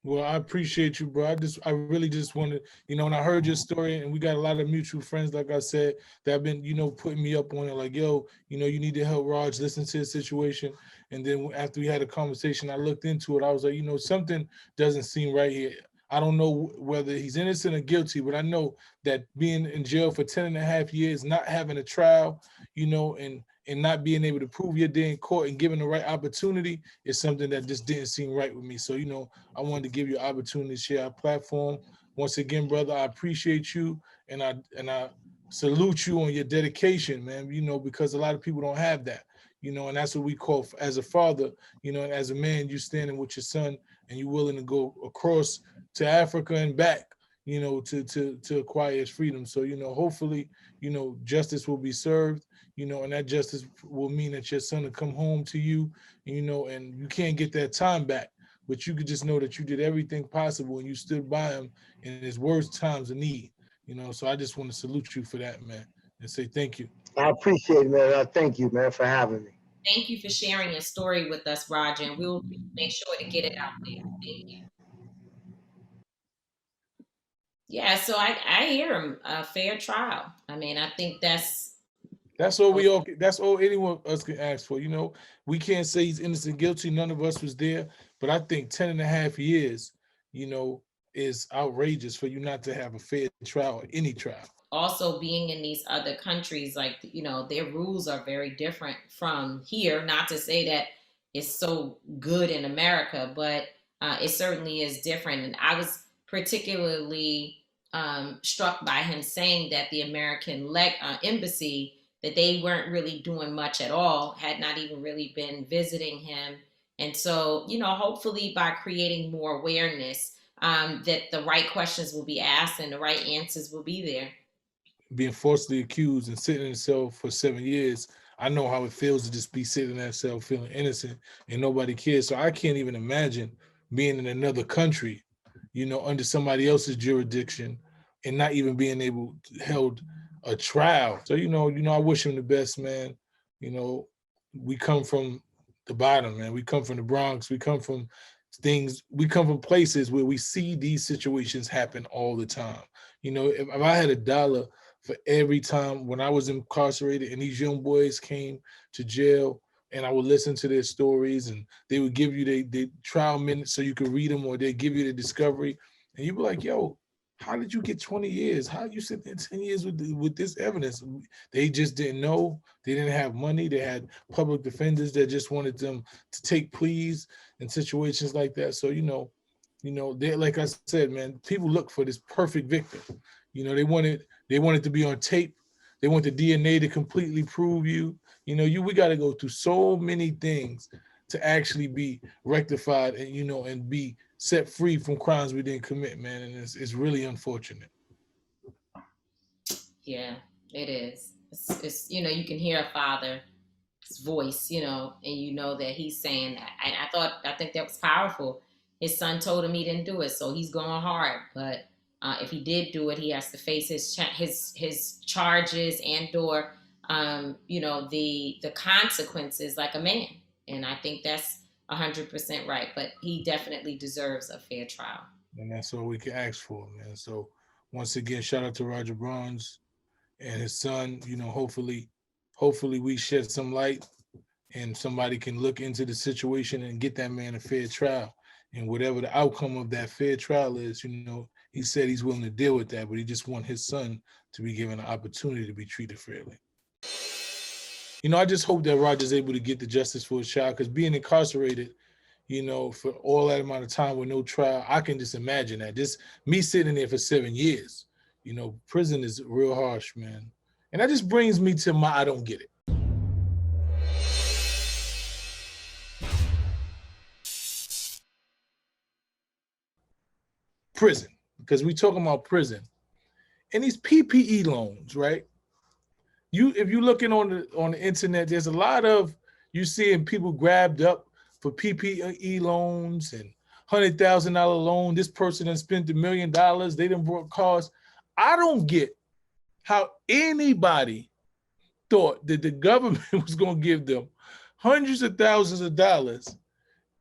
Well, I appreciate you, bro. I really just wanted, you know, when I heard your story, and we got a lot of mutual friends, like I said, that have been, you know, putting me up on it, like, yo, you know, you need to help Raj, listen to his situation. And then after we had a conversation, I looked into it. I was like, you know, something doesn't seem right here. I don't know whether he's innocent or guilty, but I know that being in jail for 10.5 years, not having a trial, you know, and not being able to prove your day in court and given the right opportunity is something that just didn't seem right with me. So, you know, I wanted to give you an opportunity to share our platform once again, brother, I appreciate you, and I salute you on your dedication, man. You know, because a lot of people don't have that. You know, and that's what we call, as a father, you know, and as a man, you standing with your son and you willing to go across to Africa and back, you know, to acquire his freedom. So, you know, hopefully, you know, justice will be served, you know, and that justice will mean that your son will come home to you, you know, and you can't get that time back, but you could just know that you did everything possible and you stood by him in his worst times of need, you know. So I just want to salute you for that, man, and say thank you. I appreciate it, man. I thank you, man, for having me. Thank you for sharing your story with us, Roger, and we'll make sure to get it out there. Thank you. Yeah, so I hear him, a fair trial. I mean, I think that's that's all anyone of us can ask for. You know, we can't say he's innocent, guilty. None of us was there, but I think 10.5 years, you know, is outrageous for you not to have a fair trial or any trial. also being in these other countries, like, you know, their rules are very different from here. Not to say that it's so good in America, but it certainly is different. And I was particularly struck by him saying that the American embassy, that they weren't really doing much at all, had not even really been visiting him. And so, you know, hopefully by creating more awareness, that the right questions will be asked and the right answers will be there. Being falsely accused and sitting in a cell for 7 years, I know how it feels to just be sitting in that cell feeling innocent and nobody cares. So I can't even imagine being in another country, you know, under somebody else's jurisdiction and not even being able to held a trial. So, you know, I wish him the best, man. You know, we come from the bottom, man. We come from the Bronx. We come from places where we see these situations happen all the time. You know, if I had $1 for every time when I was incarcerated and these young boys came to jail, and I would listen to their stories, and they would give you their trial minutes so you could read them, or they'd give you the discovery, and you'd be like, yo, how did you get 20 years? How did you sit there 10 years with this evidence? They just didn't know. They didn't have money. They had public defenders that just wanted them to take pleas in situations like that. So, you know, they, like I said, man, people look for this perfect victim. You know, they wanted to be on tape. They want the DNA to completely prove you. You know, we got to go through so many things to actually be rectified and, you know, and be set free from crimes we didn't commit, man. And it's really unfortunate. Yeah, it is. It's you know, you can hear a father's voice, you know, and you know that he's saying that. And I think that was powerful. His son told him he didn't do it, so he's going hard. But if he did do it, he has to face his charges and/or you know, the consequences like a man. And I think that's 100% right. But he definitely deserves a fair trial. And that's all we can ask for, man. So once again, shout out to Roger Bronze and his son. You know, hopefully we shed some light and somebody can look into the situation and get that man a fair trial. And whatever the outcome of that fair trial is, you know, he said he's willing to deal with that, but he just wants his son to be given an opportunity to be treated fairly. You know, I just hope that Roger's able to get the justice for his child, because being incarcerated, you know, for all that amount of time with no trial, I can just imagine that. Just me sitting there for 7 years, you know, prison is real harsh, man. And that just brings me to I don't get it. Prison, because we talking about prison and these PPE loans, right? If you're looking on the internet, there's a lot of you seeing people grabbed up for PPE loans and $100,000 loan. This person done spent $1 million. They done brought cars. I don't get how anybody thought that the government was going to give them hundreds of thousands of dollars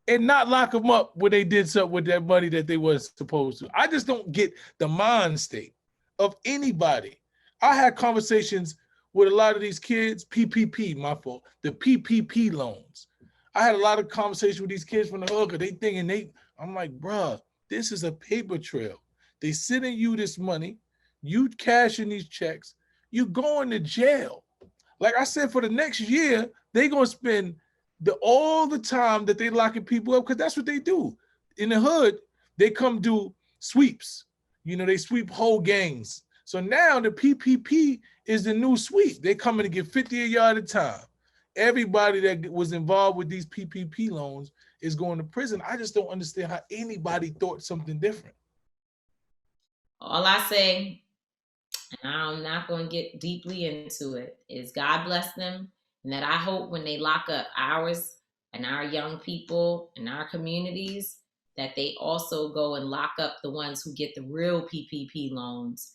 and not lock them up when they did something with that money that they weren't supposed to. I just don't get the mind state of anybody. I had conversations with a lot of these kids, PPP, my fault, the PPP loans. I had a lot of conversations with these kids from the hood, because they thinking I'm like, bruh, this is a paper trail. They sending you this money, you cashing these checks, you going to jail. Like I said, for the next year, they gonna spend all the time that they locking people up, because that's what they do. In the hood, they come do sweeps. They sweep whole gangs. So now the PPP is the new sweep. They coming to get 50 a yard at a time. Everybody that was involved with these PPP loans is going to prison. I just don't understand how anybody thought something different. All I say, and I'm not going to get deeply into it, is God bless them, and that I hope when they lock up ours and our young people in our communities, that they also go and lock up the ones who get the real PPP loans,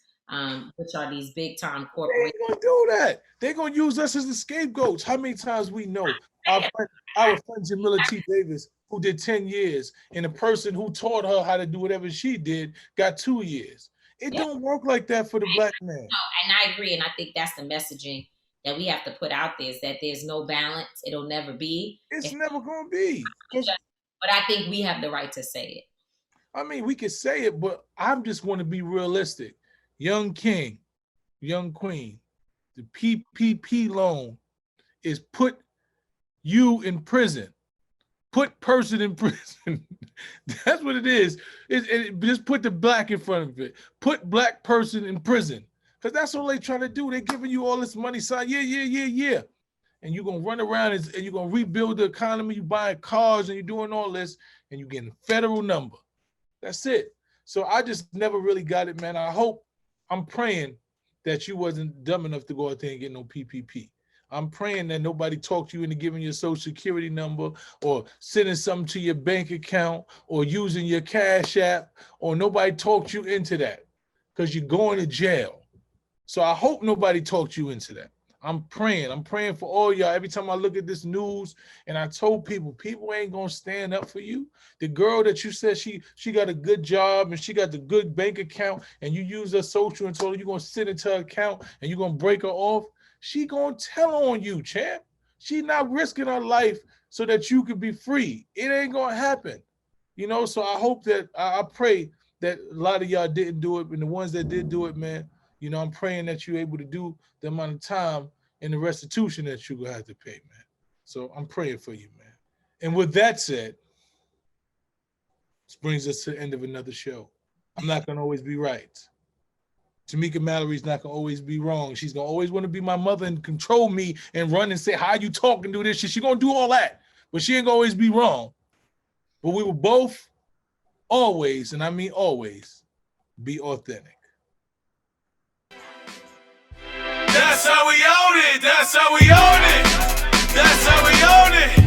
which are these big time corporations. They ain't gonna do that. They're gonna use us as the scapegoats. How many times we know our friend Jamila T. Davis, who did 10 years, and the person who taught her how to do whatever she did got 2 years. It don't work like that for the Black man. No, and I agree, and I think that's the messaging that we have to put out there, is that there's no balance. It'll never be. It's never gonna be. But I think we have the right to say it. I mean, we can say it, but I just want to be realistic. Young king, young queen, the PPP loan is put you in prison. Put person in prison. That's what it is. It just put the Black in front of it. Put Black person in prison. Because that's all they trying to do. They're giving you all this money, son. Yeah. And you're going to run around and you're going to rebuild the economy. You buying cars and you're doing all this and you're getting a federal number. That's it. So I just never really got it, man. I'm praying that you wasn't dumb enough to go out there and get no PPP. I'm praying that nobody talked you into giving your social security number or sending something to your bank account or using your Cash App, or nobody talked you into that, because you're going to jail. So I hope nobody talked you into that. I'm praying for all y'all. Every time I look at this news, and I told people ain't gonna stand up for you. The girl that you said she got a good job and she got the good bank account, and you use her social and told her you're gonna sit into her account and you're gonna break her off, she gonna tell on you, champ. She not risking her life so that you could be free. It ain't gonna happen. So I hope that, I pray that a lot of y'all didn't do it, and the ones that did do it, man, I'm praying that you're able to do the amount of time and the restitution that you're gonna have to pay, man. So I'm praying for you, man. And with that said, this brings us to the end of another show. I'm not gonna always be right. Tamika Mallory's not gonna always be wrong. She's gonna always want to be my mother and control me and run and say, how you talk and do this shit. She's gonna do all that, but she ain't gonna always be wrong. But we will both always, and I mean always, be authentic. That's how we own it. That's how we own it. That's how we own it.